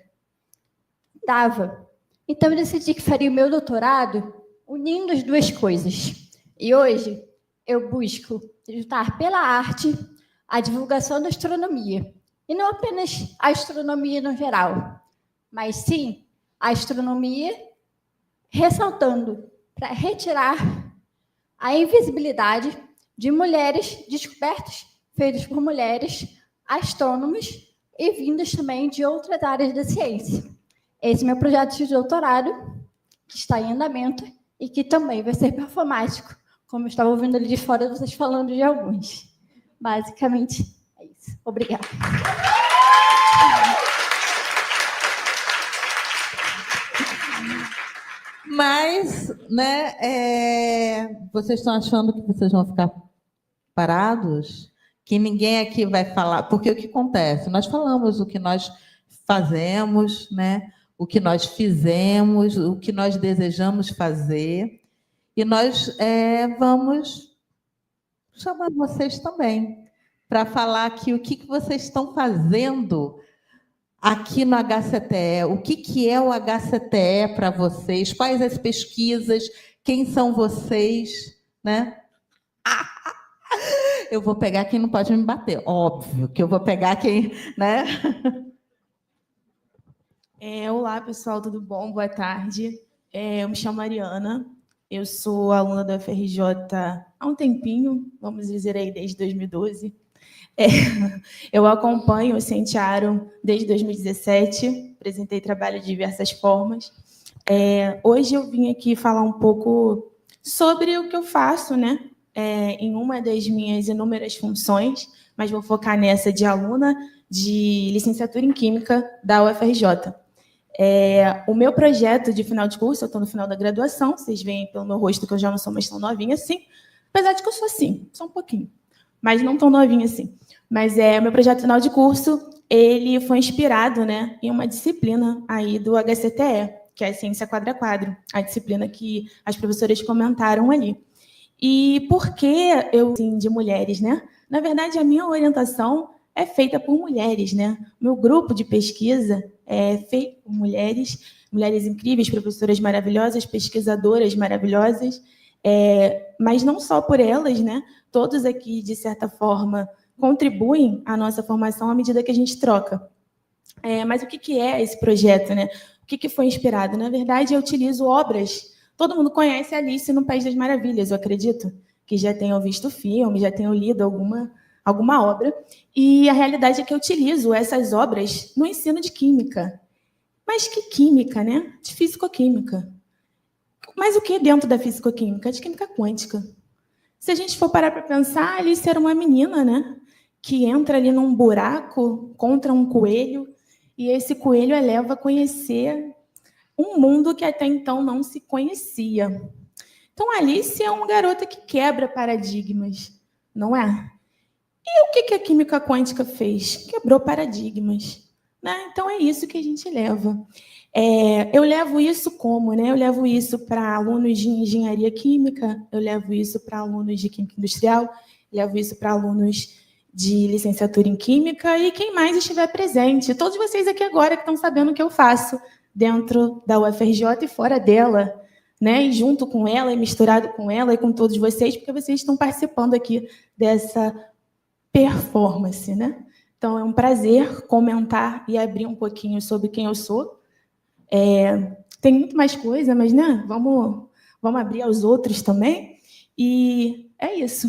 Dava. Então, eu decidi que faria o meu doutorado unindo as duas coisas. E hoje, eu busco juntar pela arte a divulgação da astronomia. E não apenas a astronomia no geral, mas sim a astronomia ressaltando para retirar a invisibilidade de mulheres descobertas feitas por mulheres astrônomas e vindas também de outras áreas da ciência. Esse é meu projeto de doutorado, que está em andamento e que também vai ser performático, como eu estava ouvindo ali de fora vocês falando de alguns. Basicamente, é isso. Obrigada. Mas, né, vocês estão achando que vocês vão ficar parados? Que ninguém aqui vai falar? Porque o que acontece? Nós falamos o que nós fazemos, né? O que nós fizemos, o que nós desejamos fazer, e nós vamos chamar vocês também para falar aqui o que vocês estão fazendo aqui no HCTE, o que é o HCTE para vocês, quais as pesquisas, quem são vocês, né? Eu vou pegar quem não pode me bater, óbvio que eu vou pegar quem, né? Olá, pessoal, tudo bom? Boa tarde. Eu me chamo Mariana, eu sou aluna da UFRJ há um tempinho, vamos dizer aí, desde 2012. Eu acompanho o Cientiarum desde 2017, apresentei trabalho de diversas formas. Hoje eu vim aqui falar um pouco sobre o que eu faço, né? Em uma das minhas inúmeras funções, mas vou focar nessa de aluna de licenciatura em Química da UFRJ. O meu projeto de final de curso, eu estou no final da graduação, vocês veem pelo meu rosto que eu já não sou mais tão novinha assim, apesar de que eu sou assim, só um pouquinho, mas não tão novinha assim. Mas o meu projeto final de curso, ele foi inspirado, né, em uma disciplina aí do HCTE, que é a ciência quadro a quadro, a disciplina que as professoras comentaram ali. E por que eu, assim, de mulheres, né? Na verdade, a minha orientação é feita por mulheres, né? Meu grupo de pesquisa é feito por mulheres incríveis, professoras maravilhosas, pesquisadoras maravilhosas, mas não só por elas, né? Todos aqui, de certa forma, contribuem à nossa formação à medida que a gente troca. Mas o que é esse projeto, né? O que foi inspirado? Na verdade, eu utilizo obras. Todo mundo conhece Alice no País das Maravilhas, eu acredito, que já tenham visto o filme, já tenham lido alguma obra. E a realidade é que eu utilizo essas obras no ensino de química. Mas que química, né? De físico-química. Mas o que dentro da físico-química? De química quântica. Se a gente for parar para pensar, Alice era uma menina, né? Que entra ali num buraco contra um coelho, e esse coelho a leva a conhecer um mundo que até então não se conhecia. Então, Alice é uma garota que quebra paradigmas, não é? E o que a química quântica fez? Quebrou paradigmas, né? Então, é isso que a gente leva. Eu levo isso como, né? Eu levo isso para alunos de engenharia química, eu levo isso para alunos de química industrial, levo isso para alunos de licenciatura em química e quem mais estiver presente. Todos vocês aqui agora que estão sabendo o que eu faço dentro da UFRJ e fora dela, né? E junto com ela, e misturado com ela e com todos vocês, porque vocês estão participando aqui dessa performance, né? Então, é um prazer comentar e abrir um pouquinho sobre quem eu sou. Tem muito mais coisa, mas, né? Vamos abrir aos outros também. E é isso.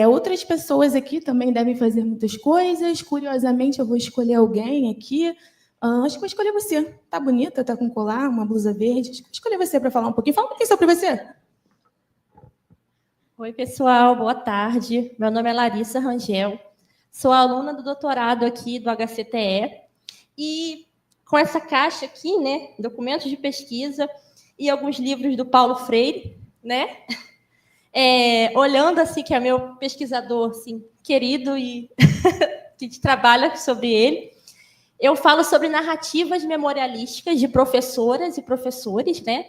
Outras pessoas aqui também devem fazer muitas coisas. Curiosamente, eu vou escolher alguém aqui. Acho que vou escolher você. Tá bonita, tá com colar, uma blusa verde. Acho que vou escolher você para falar um pouquinho. Fala um pouquinho sobre você. Oi, pessoal. Boa tarde. Meu nome é Larissa Rangel. Sou aluna do doutorado aqui do HCTE. E com essa caixa aqui, né, documentos de pesquisa e alguns livros do Paulo Freire, né? Olhando assim, que é meu pesquisador assim, querido e que trabalha sobre ele, eu falo sobre narrativas memorialísticas de professoras e professores, né?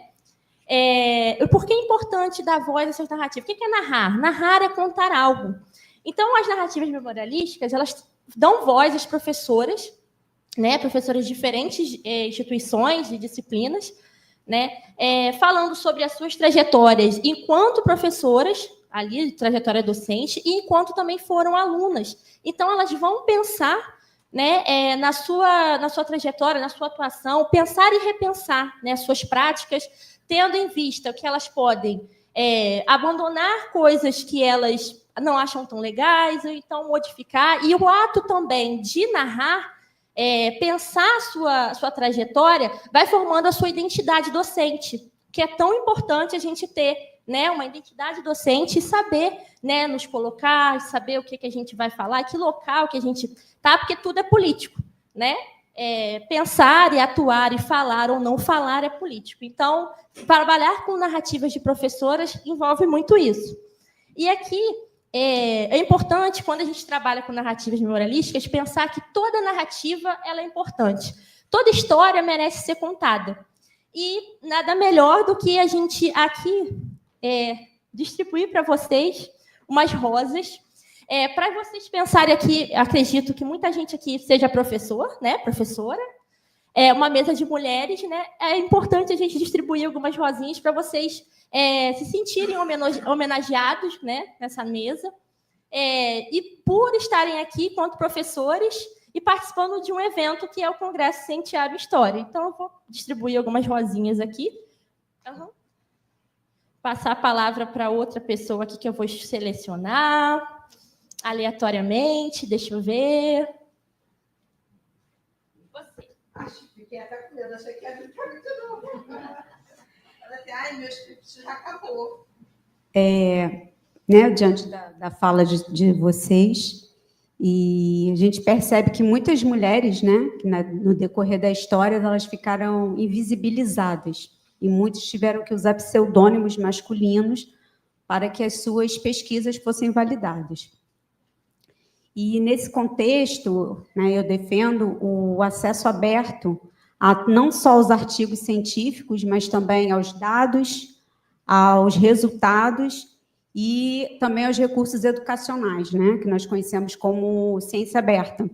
E por que é importante dar voz a essas narrativas? O que é narrar? Narrar é contar algo. Então, as narrativas memorialísticas, elas dão voz às professoras, né? Professoras de diferentes instituições e disciplinas, né? Falando sobre as suas trajetórias enquanto professoras, ali, trajetória docente, e enquanto também foram alunas. Então, elas vão pensar, né, na sua trajetória, na sua atuação, pensar e repensar, né, suas práticas, tendo em vista que elas podem abandonar coisas que elas não acham tão legais, ou então modificar. E o ato também de narrar, pensar a sua trajetória, vai formando a sua identidade docente, que é tão importante a gente ter, né, uma identidade docente e saber, né, nos colocar, saber o que a gente vai falar, que local que a gente está, porque tudo é político, né? Pensar e atuar e falar ou não falar é político. Então, trabalhar com narrativas de professoras envolve muito isso. E aqui é importante, quando a gente trabalha com narrativas memorialísticas, pensar que toda narrativa ela é importante. Toda história merece ser contada. E nada melhor do que a gente aqui distribuir para vocês umas rosas, para vocês pensarem aqui, acredito que muita gente aqui seja professor, né, professora, uma mesa de mulheres, né, é importante a gente distribuir algumas rosinhas para vocês se sentirem homenageados, né, nessa mesa, e por estarem aqui enquanto professores e participando de um evento que é o Congresso Cientiário História. Então, eu vou distribuir algumas rosinhas aqui. Passar a palavra para outra pessoa aqui que eu vou selecionar aleatoriamente. Deixa eu ver. Você. Fiquei até com medo, achei que ia vir para mim de novo. Ai, meu script já acabou. Diante da fala de vocês, e a gente percebe que muitas mulheres, né, que no decorrer da história, elas ficaram invisibilizadas, e muitos tiveram que usar pseudônimos masculinos para que as suas pesquisas fossem validadas. E, nesse contexto, né, eu defendo o acesso aberto não só aos artigos científicos, mas também aos dados, aos resultados e também aos recursos educacionais, né, que nós conhecemos como ciência aberta,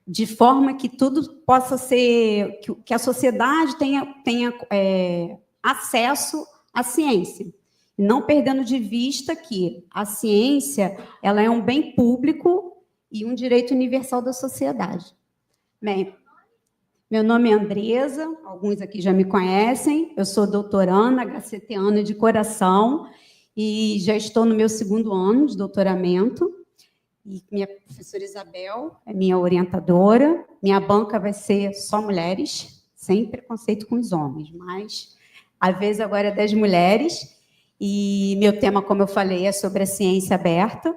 de forma que tudo possa ser, que a sociedade tenha acesso à ciência, não perdendo de vista que a ciência ela é um bem público e um direito universal da sociedade. Bem, meu nome é Andresa, alguns aqui já me conhecem, eu sou doutoranda, HCTana de coração, e já estou no meu 2º ano de doutoramento, e minha professora Isabel é minha orientadora, minha banca vai ser só mulheres, sem preconceito com os homens, mas a vez agora é das mulheres, e meu tema, como eu falei, é sobre a ciência aberta,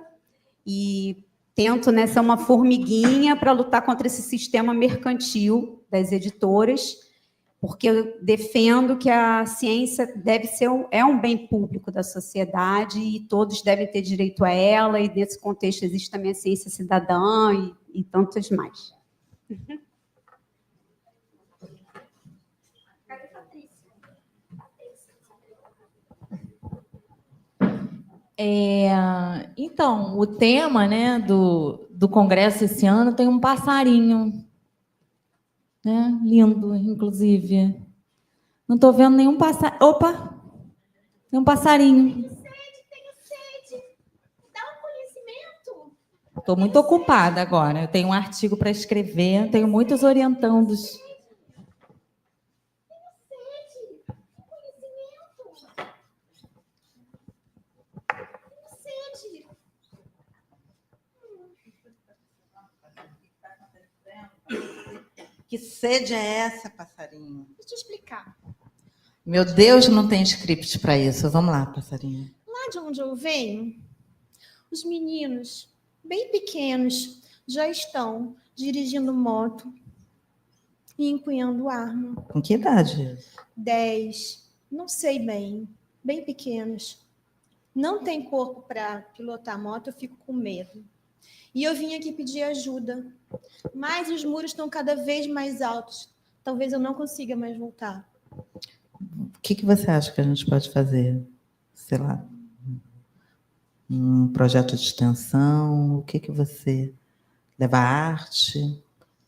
e tento, né, ser uma formiguinha para lutar contra esse sistema mercantil das editoras, porque eu defendo que a ciência deve ser um bem público da sociedade e todos devem ter direito a ela, e nesse contexto existe também a ciência cidadã e tantos mais. Então, o tema, né, do congresso esse ano tem um passarinho, né, lindo, inclusive. Não estou vendo nenhum passarinho. Opa! Tem um passarinho. Tenho sede. Dá um conhecimento. Estou muito ocupada agora. Eu tenho um artigo para escrever, tenho muitos orientandos. Que sede é essa, passarinho? Deixa eu explicar. Meu Deus, não tem script para isso. Vamos lá, passarinho. Lá de onde eu venho, os meninos, bem pequenos, já estão dirigindo moto e empunhando arma. Com que idade? 10, não sei bem pequenos. Não tem corpo para pilotar moto, eu fico com medo. E eu vim aqui pedir ajuda, mas os muros estão cada vez mais altos. Talvez eu não consiga mais voltar. O que você acha que a gente pode fazer? Sei lá, um projeto de extensão? O que você... Levar arte?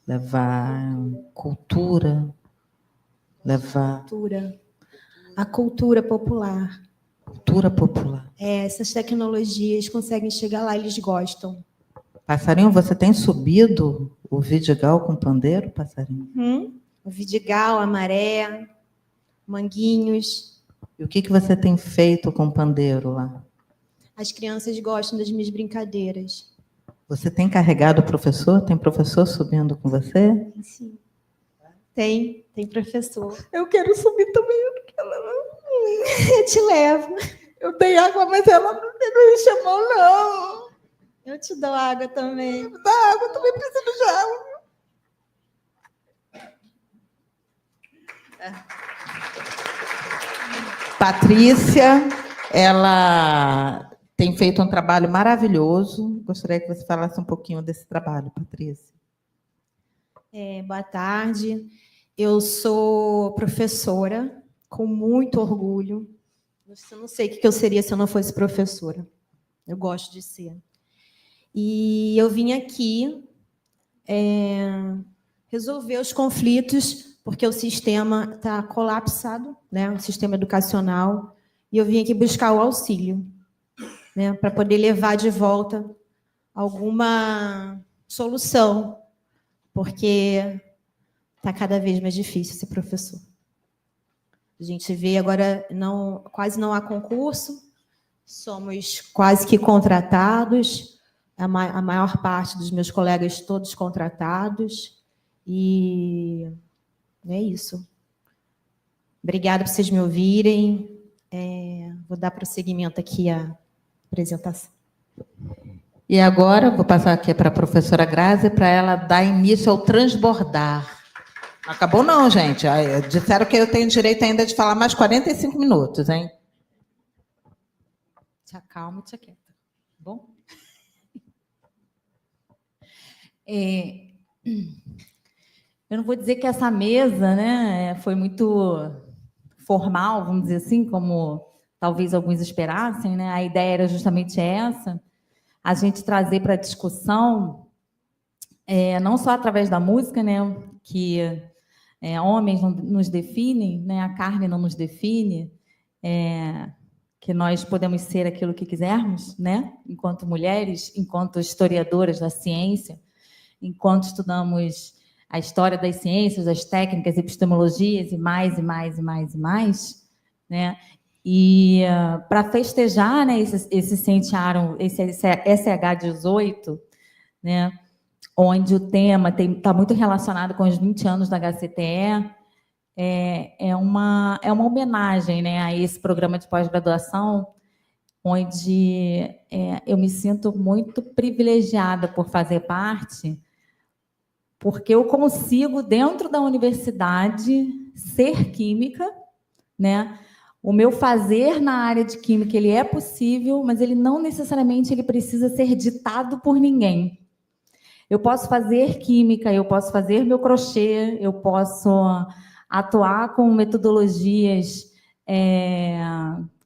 Levar cultura? Levar... A cultura popular. Cultura popular. Essas tecnologias conseguem chegar lá, eles gostam. Passarinho, você tem subido o Vidigal com pandeiro, passarinho? O Vidigal, a maré, manguinhos. E o que você tem feito com o pandeiro lá? As crianças gostam das minhas brincadeiras. Você tem carregado o professor? Tem professor subindo com você? Sim. Tem professor. Eu quero subir também. Eu te levo. Eu tenho água, mas ela não me chamou, não. Eu te dou água também. Dá água, eu também preciso de água. Patrícia, ela tem feito um trabalho maravilhoso. Gostaria que você falasse um pouquinho desse trabalho, Patrícia. Boa tarde. Eu sou professora, com muito orgulho. Eu não sei o que eu seria se eu não fosse professora. Eu gosto de ser. E eu vim aqui resolver os conflitos, porque o sistema está colapsado, né? O sistema educacional, e eu vim aqui buscar o auxílio, né? Para poder levar de volta alguma solução, porque está cada vez mais difícil ser professor. A gente vê agora, quase não há concurso, somos quase que contratados, a maior parte dos meus colegas todos contratados, e é isso. Obrigada por vocês me ouvirem. Vou dar prosseguimento aqui à apresentação. E agora, vou passar aqui para a professora Grazi, para ela dar início ao transbordar. Não acabou não, gente. Disseram que eu tenho direito ainda de falar mais 45 minutos, hein? Te acalma e te aquieta. Bom? Eu não vou dizer que essa mesa, né, foi muito formal, vamos dizer assim, como talvez alguns esperassem, né? A ideia era justamente essa, a gente trazer para a discussão, não só através da música, né, que homens não nos definem, né, a carne não nos define, que nós podemos ser aquilo que quisermos, né, enquanto mulheres, enquanto historiadoras da ciência, enquanto estudamos a história das ciências, as técnicas, epistemologias e mais, e mais, e mais, e mais, né? E para festejar, né, esse Centenário, esse SH18, né, onde o tema está muito relacionado com os 20 anos da HCTE, é uma homenagem, né, a esse programa de pós-graduação, onde eu me sinto muito privilegiada por fazer parte, porque eu consigo, dentro da universidade, ser química, né? O meu fazer na área de química, ele é possível, mas ele não necessariamente ele precisa ser ditado por ninguém. Eu posso fazer química, eu posso fazer meu crochê, eu posso atuar com metodologias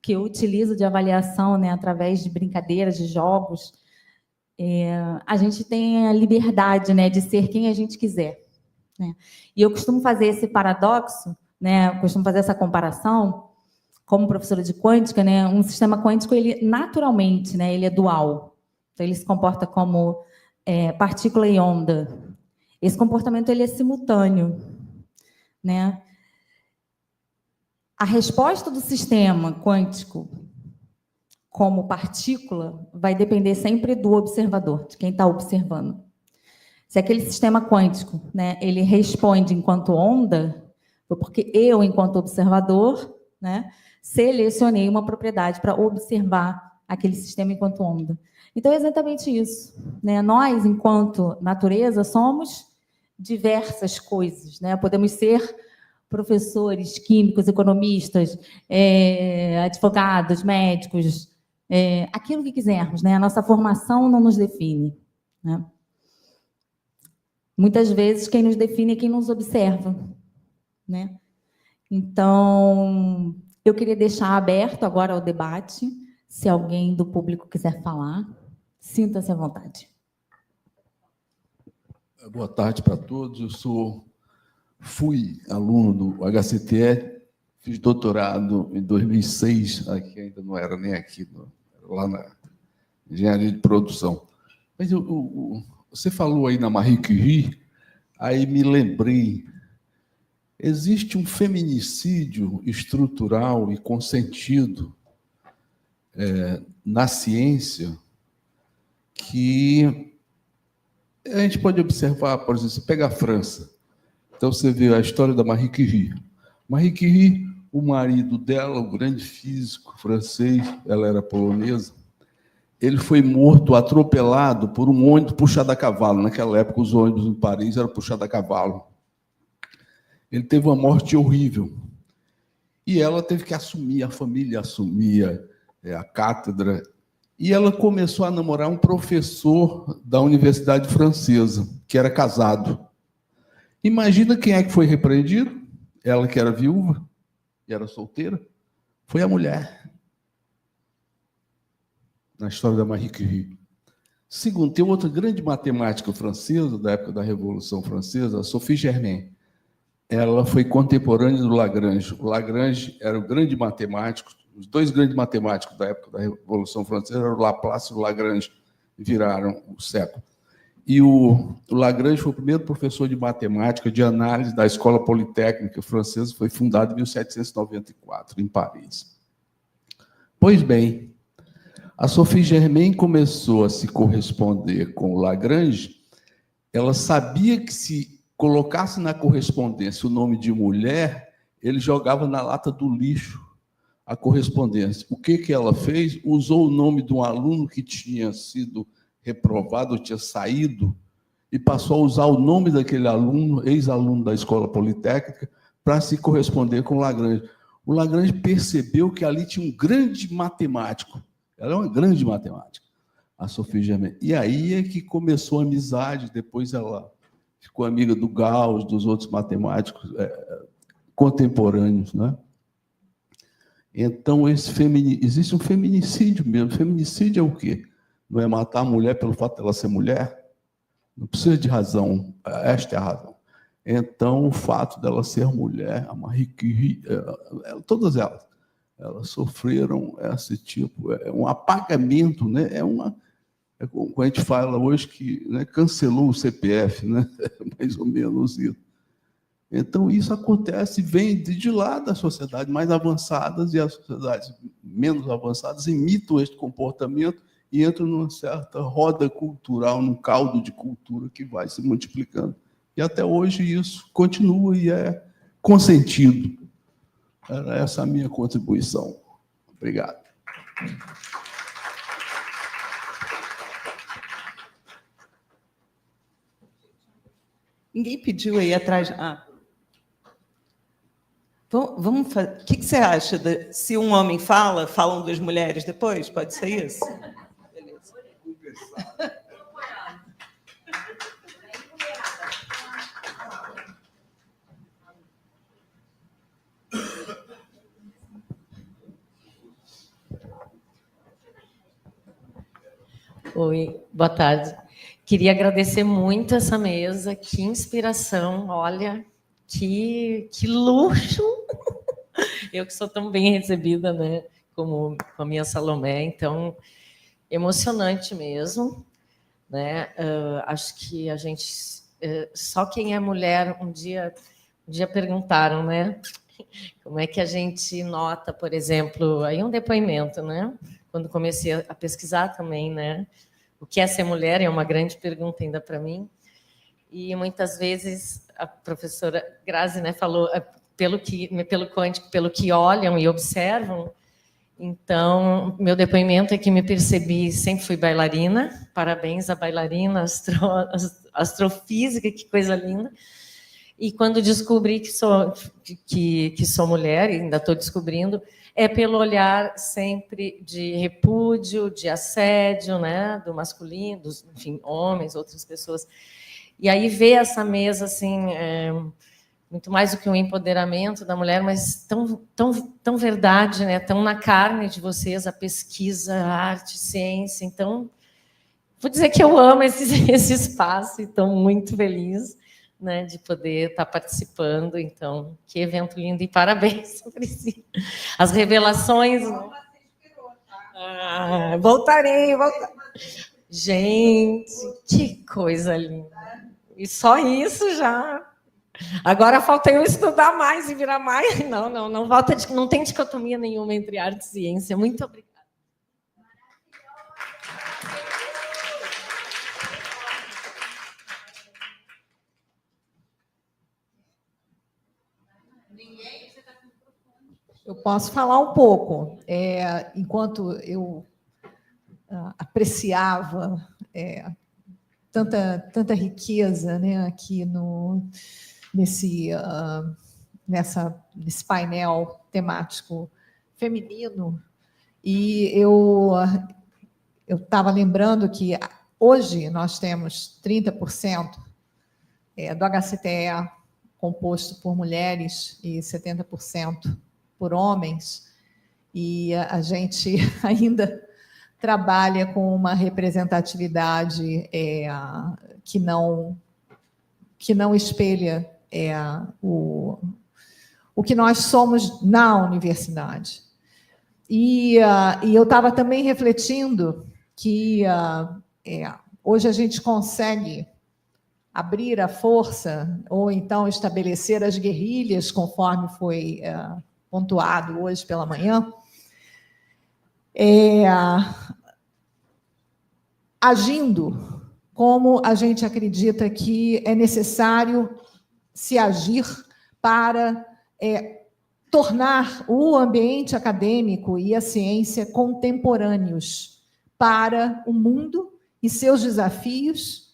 que eu utilizo de avaliação, né, através de brincadeiras, de jogos. A gente tem a liberdade, né, de ser quem a gente quiser, né? E eu costumo fazer esse paradoxo, né, eu costumo fazer essa comparação, como professora de quântica, né, um sistema quântico, ele naturalmente, né, ele é dual. Então, ele se comporta como partícula e onda. Esse comportamento ele é simultâneo, né? A resposta do sistema quântico como partícula vai depender sempre do observador, de quem está observando. Se aquele sistema quântico, né, ele responde enquanto onda, foi porque eu, enquanto observador, né, selecionei uma propriedade para observar aquele sistema enquanto onda. Então, é exatamente isso, né? Nós, enquanto natureza, somos diversas coisas, né? Podemos ser professores, químicos, economistas, advogados, médicos, aquilo que quisermos, né? A nossa formação não nos define, né? Muitas vezes quem nos define é quem nos observa, né? Então, eu queria deixar aberto agora o debate, se alguém do público quiser falar, sinta-se à vontade. Boa tarde para todos, fui aluno do HCTE, fiz doutorado em 2006, aqui ainda não era nem aqui, lá na engenharia de produção. Mas você falou aí na Marie Curie, aí me lembrei, existe um feminicídio estrutural e consentido na ciência que a gente pode observar, por exemplo, você pega a França, então você vê a história da Marie Curie. Marie Curie, o marido dela, o grande físico francês, ela era polonesa, ele foi morto, atropelado por um ônibus puxado a cavalo. Naquela época, os ônibus em Paris eram puxados a cavalo. Ele teve uma morte horrível. E ela teve que assumir, a família assumia a cátedra. E ela começou a namorar um professor da Universidade Francesa, que era casado. Imagina quem é que foi repreendido? Ela que era viúva e era solteira. Foi a mulher. Na história da Marie Curie. Segundo, tem outra grande matemática francesa, da época da Revolução Francesa, a Sophie Germain. Ela foi contemporânea do Lagrange. O Lagrange era o grande matemático, os dois grandes matemáticos da época da Revolução Francesa eram o Laplace e o Lagrange, viraram o século. E o Lagrange foi o primeiro professor de matemática, de análise da Escola Politécnica Francesa, foi fundado em 1794, em Paris. Pois bem, a Sophie Germain começou a se corresponder com o Lagrange, ela sabia que se colocasse na correspondência o nome de mulher, ele jogava na lata do lixo a correspondência. O que ela fez? Usou o nome de um aluno que tinha sido reprovado, tinha saído, e passou a usar o nome daquele aluno, ex-aluno da Escola Politécnica, para se corresponder com o Lagrange. O Lagrange percebeu que ali tinha um grande matemático. Ela é uma grande matemática, a Sophie Germain. E aí é que começou a amizade, depois ela ficou amiga do Gauss, dos outros matemáticos contemporâneos, né? Então, existe um feminicídio mesmo. Feminicídio é o quê? Não é matar a mulher pelo fato dela ser mulher? Não precisa de razão. Esta é a razão. Então, o fato dela ser mulher, a Marie Curie, todas elas sofreram esse tipo, um apagamento, né? Como a gente fala hoje que, né, cancelou o CPF, né? Mais ou menos isso. Então, isso acontece, vem de lá das sociedades mais avançadas, e as sociedades menos avançadas imitam este comportamento e entram numa certa roda cultural, num caldo de cultura que vai se multiplicando. E até hoje isso continua e é consentido. Era essa a minha contribuição. Obrigado. Ninguém pediu aí atrás. Vamos fazer. O que você acha? Se um homem fala, falam duas mulheres depois? Pode ser isso? Beleza. Oi, boa tarde. Queria agradecer muito essa mesa, que inspiração, olha, que luxo! Eu que sou tão bem recebida, né, como com a minha Salomé, então, emocionante mesmo, né? Acho que a gente, só quem é mulher, um dia perguntaram, né, como é que a gente nota, por exemplo, aí um depoimento, né, quando comecei a pesquisar também, né, o que é ser mulher é uma grande pergunta ainda para mim, e muitas vezes a professora Grazi, né, falou pelo quântico, pelo que olham e observam. Então, meu depoimento é que me percebi, sempre fui bailarina, parabéns à bailarina, astrofísica, que coisa linda. E quando descobri que sou mulher, e ainda estou descobrindo, é pelo olhar sempre de repúdio, de assédio, né, do masculino, dos, enfim, homens, outras pessoas. E aí ver essa mesa assim, muito mais do que um empoderamento da mulher, mas tão verdade, né? Tão na carne de vocês, a pesquisa, a arte, ciência. Então, vou dizer que eu amo esse espaço e estou muito feliz, né, de poder estar participando. Então, que evento lindo e parabéns, Priscila. As revelações. Voltarei. Gente, que coisa linda. E só isso já. Agora falta eu estudar mais e virar mais. Não tem dicotomia nenhuma entre arte e ciência. Muito obrigada. Eu posso falar um pouco. Enquanto eu apreciava tanta riqueza, né, aqui nesse painel temático feminino, e eu estava lembrando que hoje nós temos 30% do HCTE composto por mulheres e 70% por homens, e a gente ainda trabalha com uma representatividade que não espelha o que nós somos na universidade. E eu estava também refletindo que hoje a gente consegue abrir a força, ou então estabelecer as guerrilhas, conforme foi pontuado hoje pela manhã, agindo como a gente acredita que é necessário se agir para tornar o ambiente acadêmico e a ciência contemporâneos para o mundo e seus desafios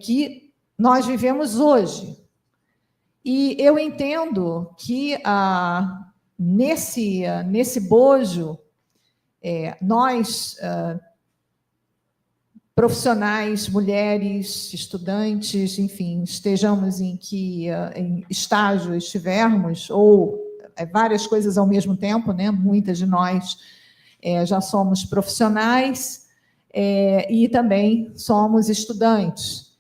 que nós vivemos hoje. E eu entendo que nesse bojo nós profissionais, mulheres, estudantes, enfim, estejamos em que em estágio estivermos, ou várias coisas ao mesmo tempo, né? Muitas de nós já somos profissionais e também somos estudantes.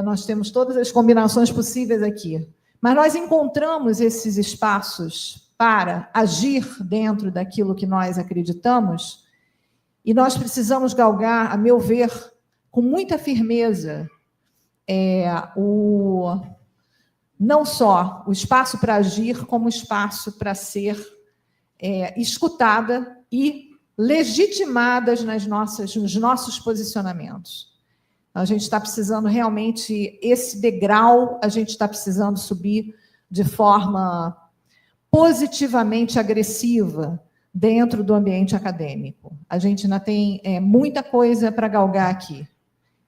Nós temos todas as combinações possíveis aqui. Mas nós encontramos esses espaços para agir dentro daquilo que nós acreditamos, e nós precisamos galgar, a meu ver, com muita firmeza, não só o espaço para agir, como o espaço para ser escutada e legitimadas nos nossos posicionamentos. A gente está precisando realmente, esse degrau, a gente está precisando subir de forma positivamente agressiva dentro do ambiente acadêmico. A gente ainda tem muita coisa para galgar aqui.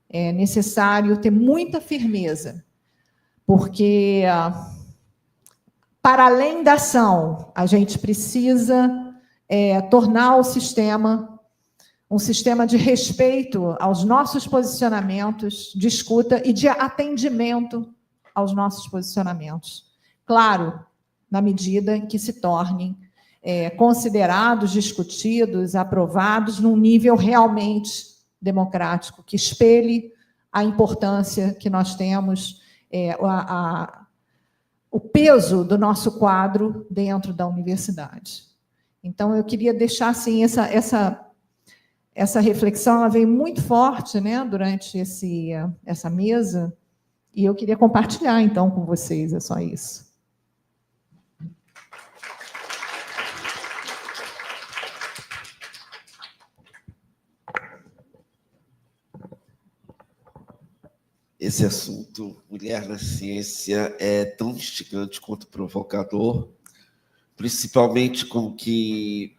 É necessário ter muita firmeza, porque, para além da ação, a gente precisa tornar o sistema um sistema de respeito aos nossos posicionamentos, de escuta e de atendimento aos nossos posicionamentos. Claro, na medida em que se tornem considerados, discutidos, aprovados num nível realmente democrático, que espelhe a importância que nós temos, o peso do nosso quadro dentro da universidade. Então, eu queria deixar assim, essa reflexão, ela veio muito forte, né, durante essa mesa, e eu queria compartilhar, então, com vocês, é só isso. Esse assunto, mulher na ciência, é tão instigante quanto provocador, principalmente com que,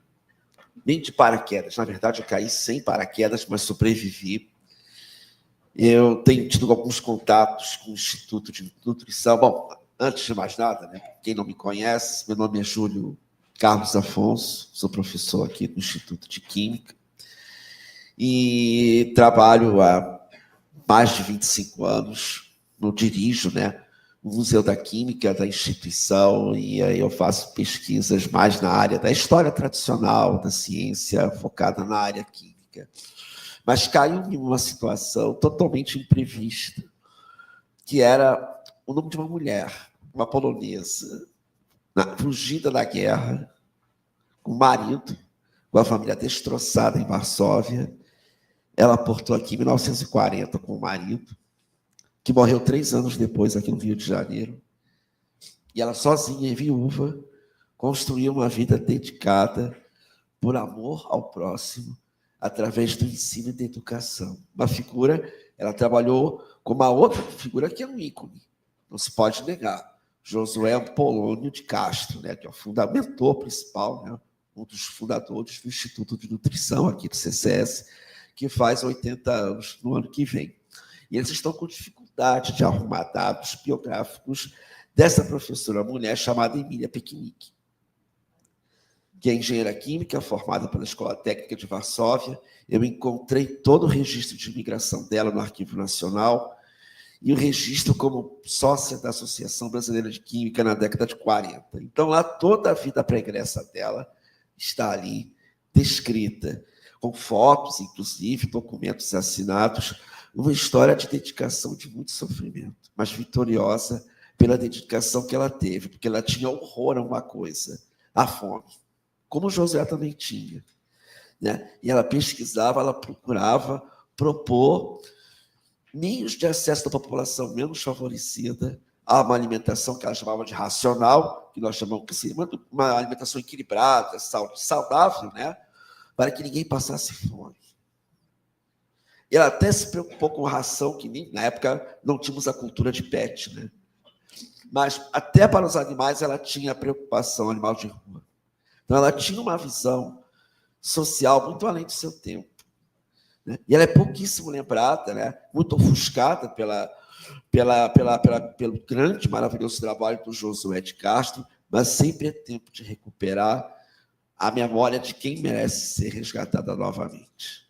nem de paraquedas, na verdade eu caí sem paraquedas, mas sobrevivi. Eu tenho tido alguns contatos com o Instituto de Nutrição. Bom, antes de mais nada, né, quem não me conhece, meu nome é Júlio Carlos Afonso, sou professor aqui do Instituto de Química e trabalho há mais de 25 anos, eu dirijo, né, o Museu da Química da instituição, e aí eu faço pesquisas mais na área da história tradicional, da ciência, focada na área química. Mas caiu em uma situação totalmente imprevista, que era o nome de uma mulher, uma polonesa, fugida da guerra, com o marido, com a família destroçada em Varsóvia. Ela aportou aqui em 1940 com o marido, que morreu 3 anos depois aqui no Rio de Janeiro. E ela, sozinha e viúva, construiu uma vida dedicada por amor ao próximo, através do ensino e da educação. Uma figura, ela trabalhou com uma outra figura que é um ícone, não se pode negar, Josué Apolônio de Castro, né, que é o fundamentor principal, né, um dos fundadores do Instituto de Nutrição aqui do CCS, que faz 80 anos no ano que vem. E eles estão com dificuldade de arrumar dados biográficos dessa professora mulher chamada Emília Pequenique, que é engenheira química, formada pela Escola Técnica de Varsóvia. Eu encontrei todo o registro de imigração dela no Arquivo Nacional e o registro como sócia da Associação Brasileira de Química na década de 40. Então, lá, toda a vida pregressa dela está ali descrita, com fotos, inclusive, documentos assinados, uma história de dedicação, de muito sofrimento, mas vitoriosa pela dedicação que ela teve, porque ela tinha horror a uma coisa, a fome, como Josué também tinha, né? E ela pesquisava, ela procurava propor meios de acesso da população menos favorecida a uma alimentação que ela chamava de racional, que nós chamamos que seria uma alimentação equilibrada, saudável, né? Para que ninguém passasse fome. E ela até se preocupou com a ração, que nem, na época não tínhamos a cultura de pet, né? Mas até para os animais ela tinha preocupação, animal de rua. Então ela tinha uma visão social muito além do seu tempo, né? E ela é pouquíssimo lembrada, né? Muito ofuscada pelo grande, maravilhoso trabalho do Josué de Castro, mas sempre é tempo de recuperar a memória de quem merece ser resgatada novamente.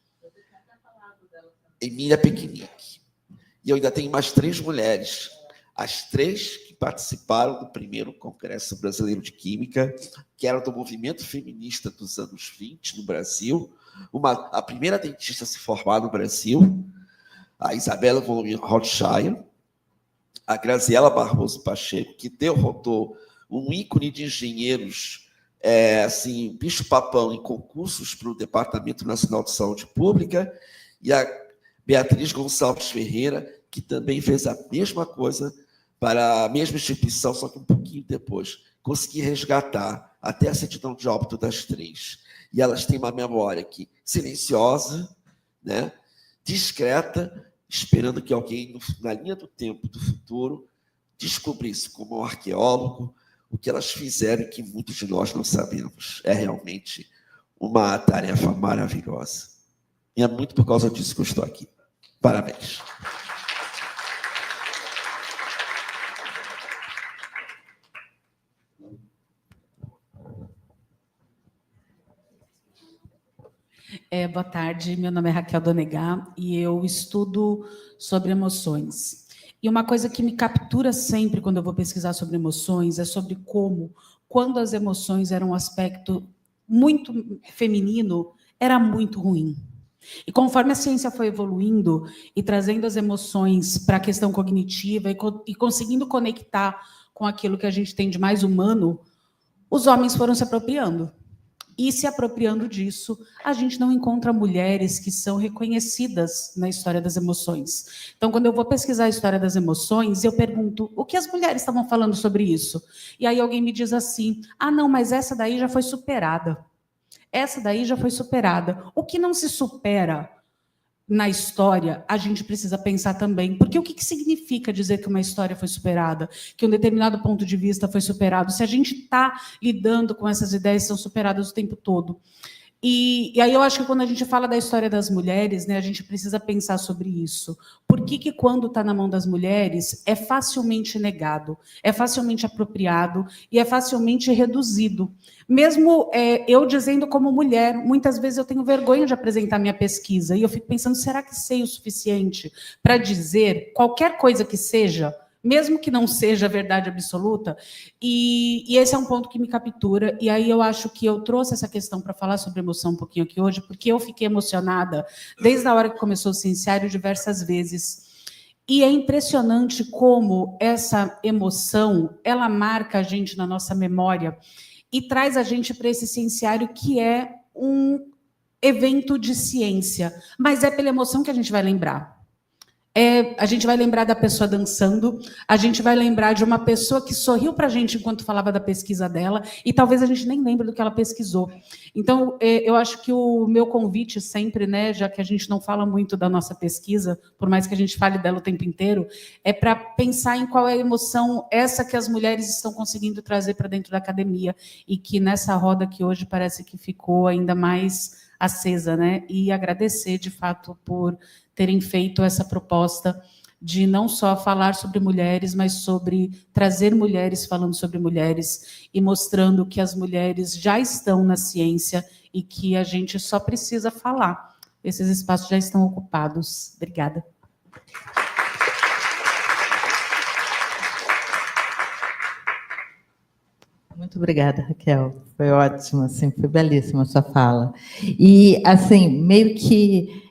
Emília Pequenique. E eu ainda tenho mais 3 mulheres, as 3 que participaram do primeiro Congresso Brasileiro de Química, que era do movimento feminista dos anos 20 no Brasil, a primeira dentista a se formar no Brasil, a Isabela von Rothschild, a Graziela Barroso Pacheco, que derrotou um ícone de engenheiros, assim, bicho-papão em concursos para o Departamento Nacional de Saúde Pública, e a Beatriz Gonçalves Ferreira, que também fez a mesma coisa para a mesma instituição, só que um pouquinho depois. Consegui resgatar até a certidão de óbito das 3. E elas têm uma memória aqui silenciosa, né, discreta, esperando que alguém, na linha do tempo do futuro, descobrisse, como um arqueólogo, o que elas fizeram e que muitos de nós não sabemos. É realmente uma tarefa maravilhosa. E é muito por causa disso que eu estou aqui. Parabéns. Boa tarde, meu nome é Raquel Donegá e eu estudo sobre emoções. E uma coisa que me captura sempre quando eu vou pesquisar sobre emoções é sobre como, quando as emoções eram um aspecto muito feminino, era muito ruim. E conforme a ciência foi evoluindo e trazendo as emoções para a questão cognitiva e conseguindo conectar com aquilo que a gente tem de mais humano, os homens foram se apropriando. E se apropriando disso, a gente não encontra mulheres que são reconhecidas na história das emoções. Então, quando eu vou pesquisar a história das emoções, eu pergunto, o que as mulheres estavam falando sobre isso? E aí alguém me diz assim, não, mas essa daí já foi superada. Essa daí já foi superada. O que não se supera na história, a gente precisa pensar também. Porque o que significa dizer que uma história foi superada? Que um determinado ponto de vista foi superado? Se a gente está lidando com essas ideias que são superadas o tempo todo. E aí eu acho que quando a gente fala da história das mulheres, né, a gente precisa pensar sobre isso. Por que quando está na mão das mulheres é facilmente negado, é facilmente apropriado e é facilmente reduzido? Mesmo eu dizendo como mulher, muitas vezes eu tenho vergonha de apresentar minha pesquisa e eu fico pensando, será que sei o suficiente para dizer qualquer coisa que seja, mesmo que não seja a verdade absoluta? E esse é um ponto que me captura, e aí eu acho que eu trouxe essa questão para falar sobre emoção um pouquinho aqui hoje, porque eu fiquei emocionada desde a hora que começou o Cienciário diversas vezes. E é impressionante como essa emoção, ela marca a gente na nossa memória e traz a gente para esse Cienciário que é um evento de ciência, mas é pela emoção que a gente vai lembrar. A gente vai lembrar da pessoa dançando, a gente vai lembrar de uma pessoa que sorriu para a gente enquanto falava da pesquisa dela, e talvez a gente nem lembre do que ela pesquisou. Então, eu acho que o meu convite sempre, né, já que a gente não fala muito da nossa pesquisa, por mais que a gente fale dela o tempo inteiro, é para pensar em qual é a emoção essa que as mulheres estão conseguindo trazer para dentro da academia, e que nessa roda que hoje parece que ficou ainda mais acesa, né? E agradecer, de fato, por terem feito essa proposta de não só falar sobre mulheres, mas sobre trazer mulheres falando sobre mulheres e mostrando que as mulheres já estão na ciência e que a gente só precisa falar. Esses espaços já estão ocupados. Obrigada. Muito obrigada, Raquel. Foi ótimo, assim, foi belíssima a sua fala. E, assim, meio que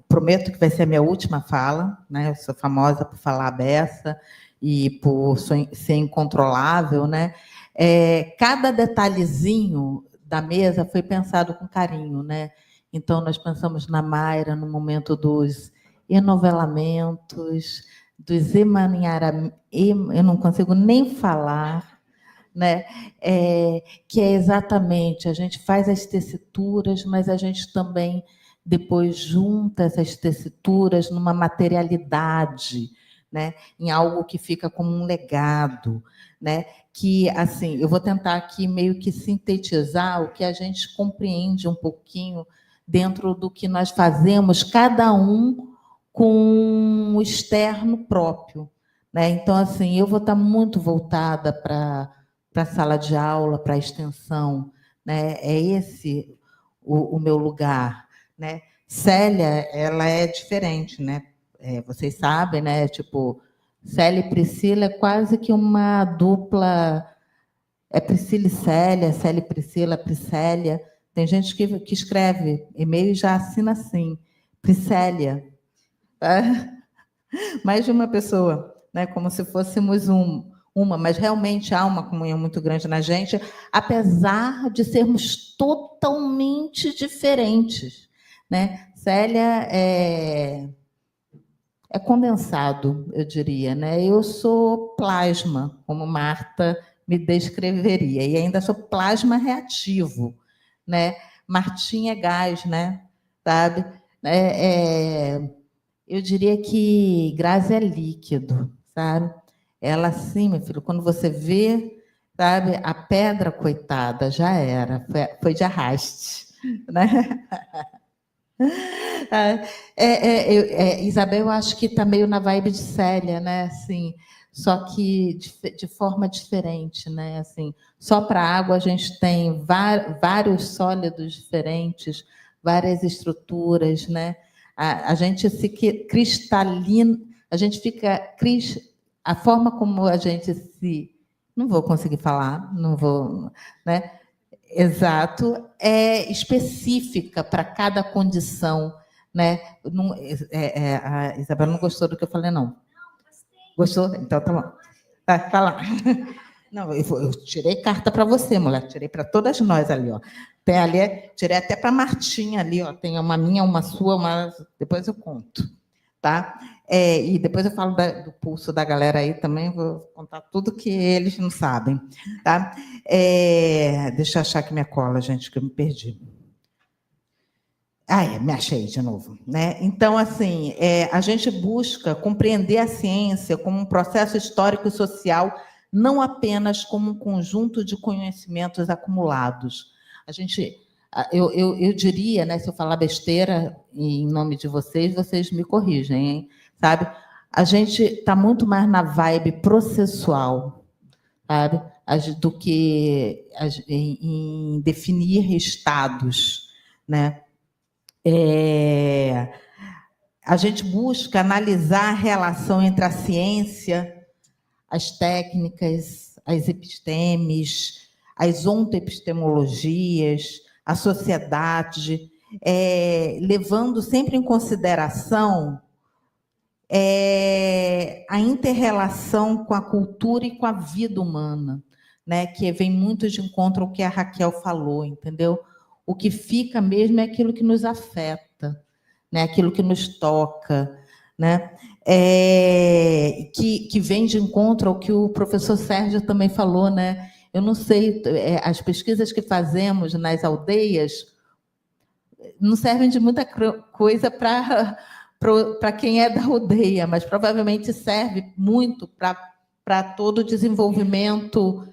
prometo que vai ser a minha última fala, né? Eu sou famosa por falar a beça e por ser incontrolável, né? Cada detalhezinho da mesa foi pensado com carinho, né? Então, nós pensamos na Mayra no momento dos enovelamentos, dos emaranhamentos, eu não consigo nem falar, né? Que é exatamente, a gente faz as tessituras, mas a gente também depois junta essas tessituras numa materialidade, né? Em algo que fica como um legado, né? Que, assim, eu vou tentar aqui meio que sintetizar o que a gente compreende um pouquinho dentro do que nós fazemos, cada um com o externo próprio, né? Então, assim, eu vou estar muito voltada para a sala de aula, para a extensão, né? É esse o meu lugar, né? Célia, ela é diferente, né? Vocês sabem, né? Tipo, Célia e Priscila é quase que uma dupla. É Priscila e Célia, Célia e Priscila, Priscélia. Tem gente que escreve e-mail e já assina assim, Priscélia. Mais de uma pessoa, né? Como se fôssemos uma, mas realmente há uma comunhão muito grande na gente, apesar de sermos totalmente diferentes, né? Célia é condensado, eu diria, né? Eu sou plasma, como Marta me descreveria, e ainda sou plasma reativo, né? Martinha é gás, né? Sabe? Eu diria que Grazi é líquido, sabe? Ela, sim, meu filho, quando você vê, sabe, a pedra, coitada, já era, foi de arraste, né? Isabel, eu acho que está meio na vibe de Célia, né? Assim, só que de forma diferente, né? Assim, só para a água a gente tem vários sólidos diferentes, várias estruturas, né? A gente se cristalina, a gente fica a forma como a gente se, não vou conseguir falar, não vou, né? Exato, é específica para cada condição, né? A Isabela não gostou do que eu falei, não. Gostou? Então tá bom. Vai lá. Não, eu tirei carta para você, mulher. Tirei para todas nós ali, ó. Tem ali, tirei até para Martinha ali, ó. Tem uma minha, uma sua, uma. Depois eu conto, tá? E depois eu falo do pulso da galera aí também, vou contar tudo que eles não sabem, tá? Deixa eu achar aqui minha cola, gente, que eu me perdi. Me achei de novo, né? Então, assim, a gente busca compreender a ciência como um processo histórico e social, não apenas como um conjunto de conhecimentos acumulados. Eu diria, né, se eu falar besteira em nome de vocês me corrigem, hein? Sabe? A gente está muito mais na vibe processual, sabe? Do que em definir estados, né? A gente busca analisar a relação entre a ciência, as técnicas, as epistemes, as ontoepistemologias, a sociedade, levando sempre em consideração a inter-relação com a cultura e com a vida humana, né? Que vem muito de encontro ao que a Raquel falou, entendeu? O que fica mesmo é aquilo que nos afeta, né? Aquilo que nos toca, né? Que vem de encontro ao que o professor Sérgio também falou, né? Eu não sei, as pesquisas que fazemos nas aldeias não servem de muita coisa para quem é da aldeia, mas provavelmente serve muito para todo o desenvolvimento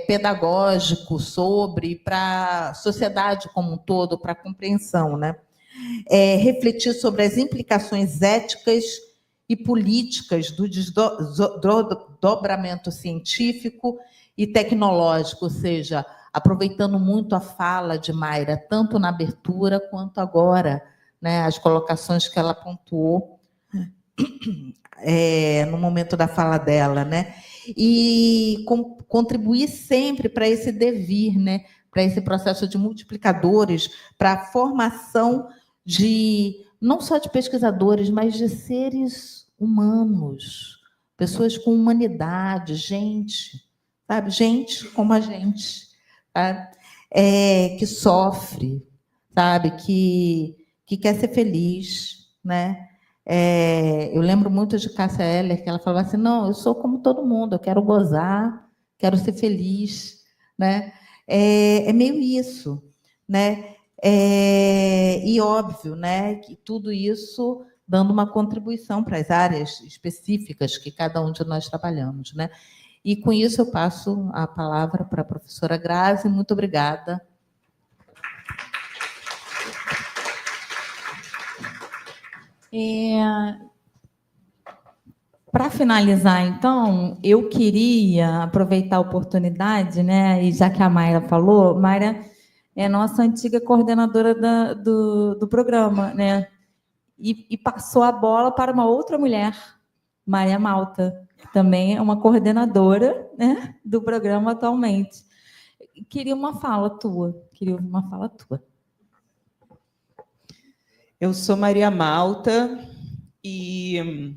pedagógico para a sociedade como um todo, para a compreensão, né? Refletir sobre as implicações éticas e políticas do desdobramento científico e tecnológico, ou seja, aproveitando muito a fala de Mayra, tanto na abertura quanto agora, né, as colocações que ela pontuou no momento da fala dela, né? E contribuir sempre para esse devir, né? Para esse processo de multiplicadores, para a formação não só de pesquisadores, mas de seres humanos, pessoas com humanidade, gente, sabe? Gente como a gente, tá? Que sofre, sabe? Que quer ser feliz, né? Eu lembro muito de Cássia Eller, que ela falava assim, não, eu sou como todo mundo, eu quero gozar, quero ser feliz, né? É meio isso, né? E óbvio, né, que tudo isso dando uma contribuição para as áreas específicas que cada um de nós trabalhamos, né? E com isso eu passo a palavra para a professora Grazi. Muito obrigada. Para finalizar, então, eu queria aproveitar a oportunidade, né? E já que a Mayra falou, Mayra é nossa antiga coordenadora do programa, né? E passou a bola para uma outra mulher, Maria Malta, que também é uma coordenadora, né, do programa atualmente. Queria uma fala tua. Eu sou Maria Malta e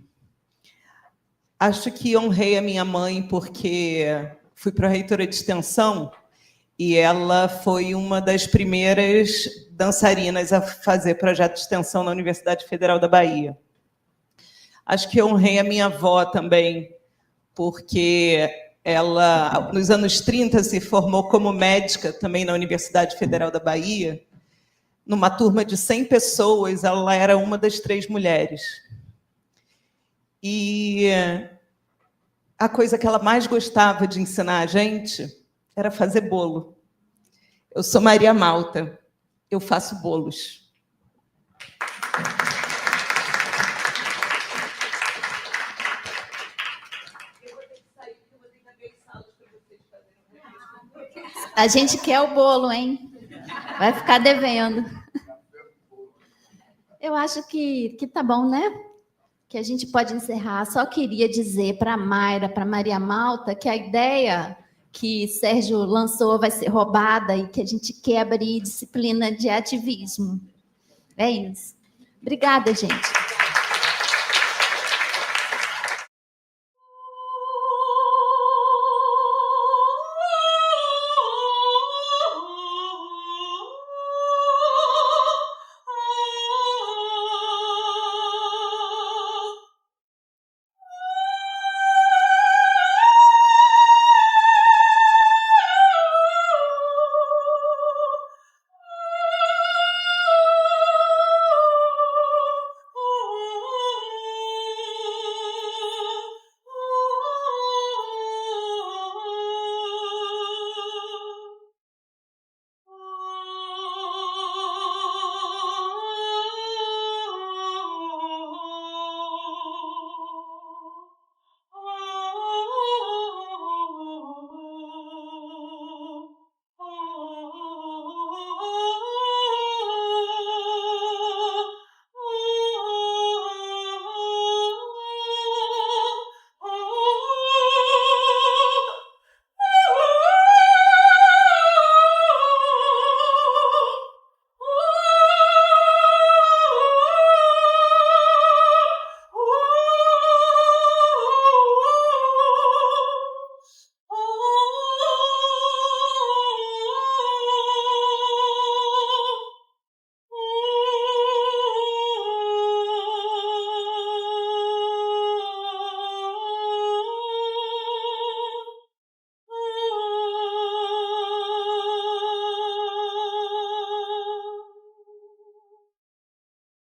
acho que honrei a minha mãe porque fui pró-reitora de extensão e ela foi uma das primeiras dançarinas a fazer projeto de extensão na Universidade Federal da Bahia. Acho que honrei a minha avó também, porque ela, nos anos 30, se formou como médica também na Universidade Federal da Bahia. Numa turma de 100 pessoas, ela era uma das 3 mulheres. E a coisa que ela mais gostava de ensinar a gente era fazer bolo. Eu sou Maria Malta, eu faço bolos. A gente quer o bolo, hein? Vai ficar devendo. Eu acho que tá bom, né? Que a gente pode encerrar. Só queria dizer para a Mayra, para Maria Malta, que a ideia que Sérgio lançou vai ser roubada e que a gente quer abrir disciplina de ativismo. É isso. Obrigada, gente.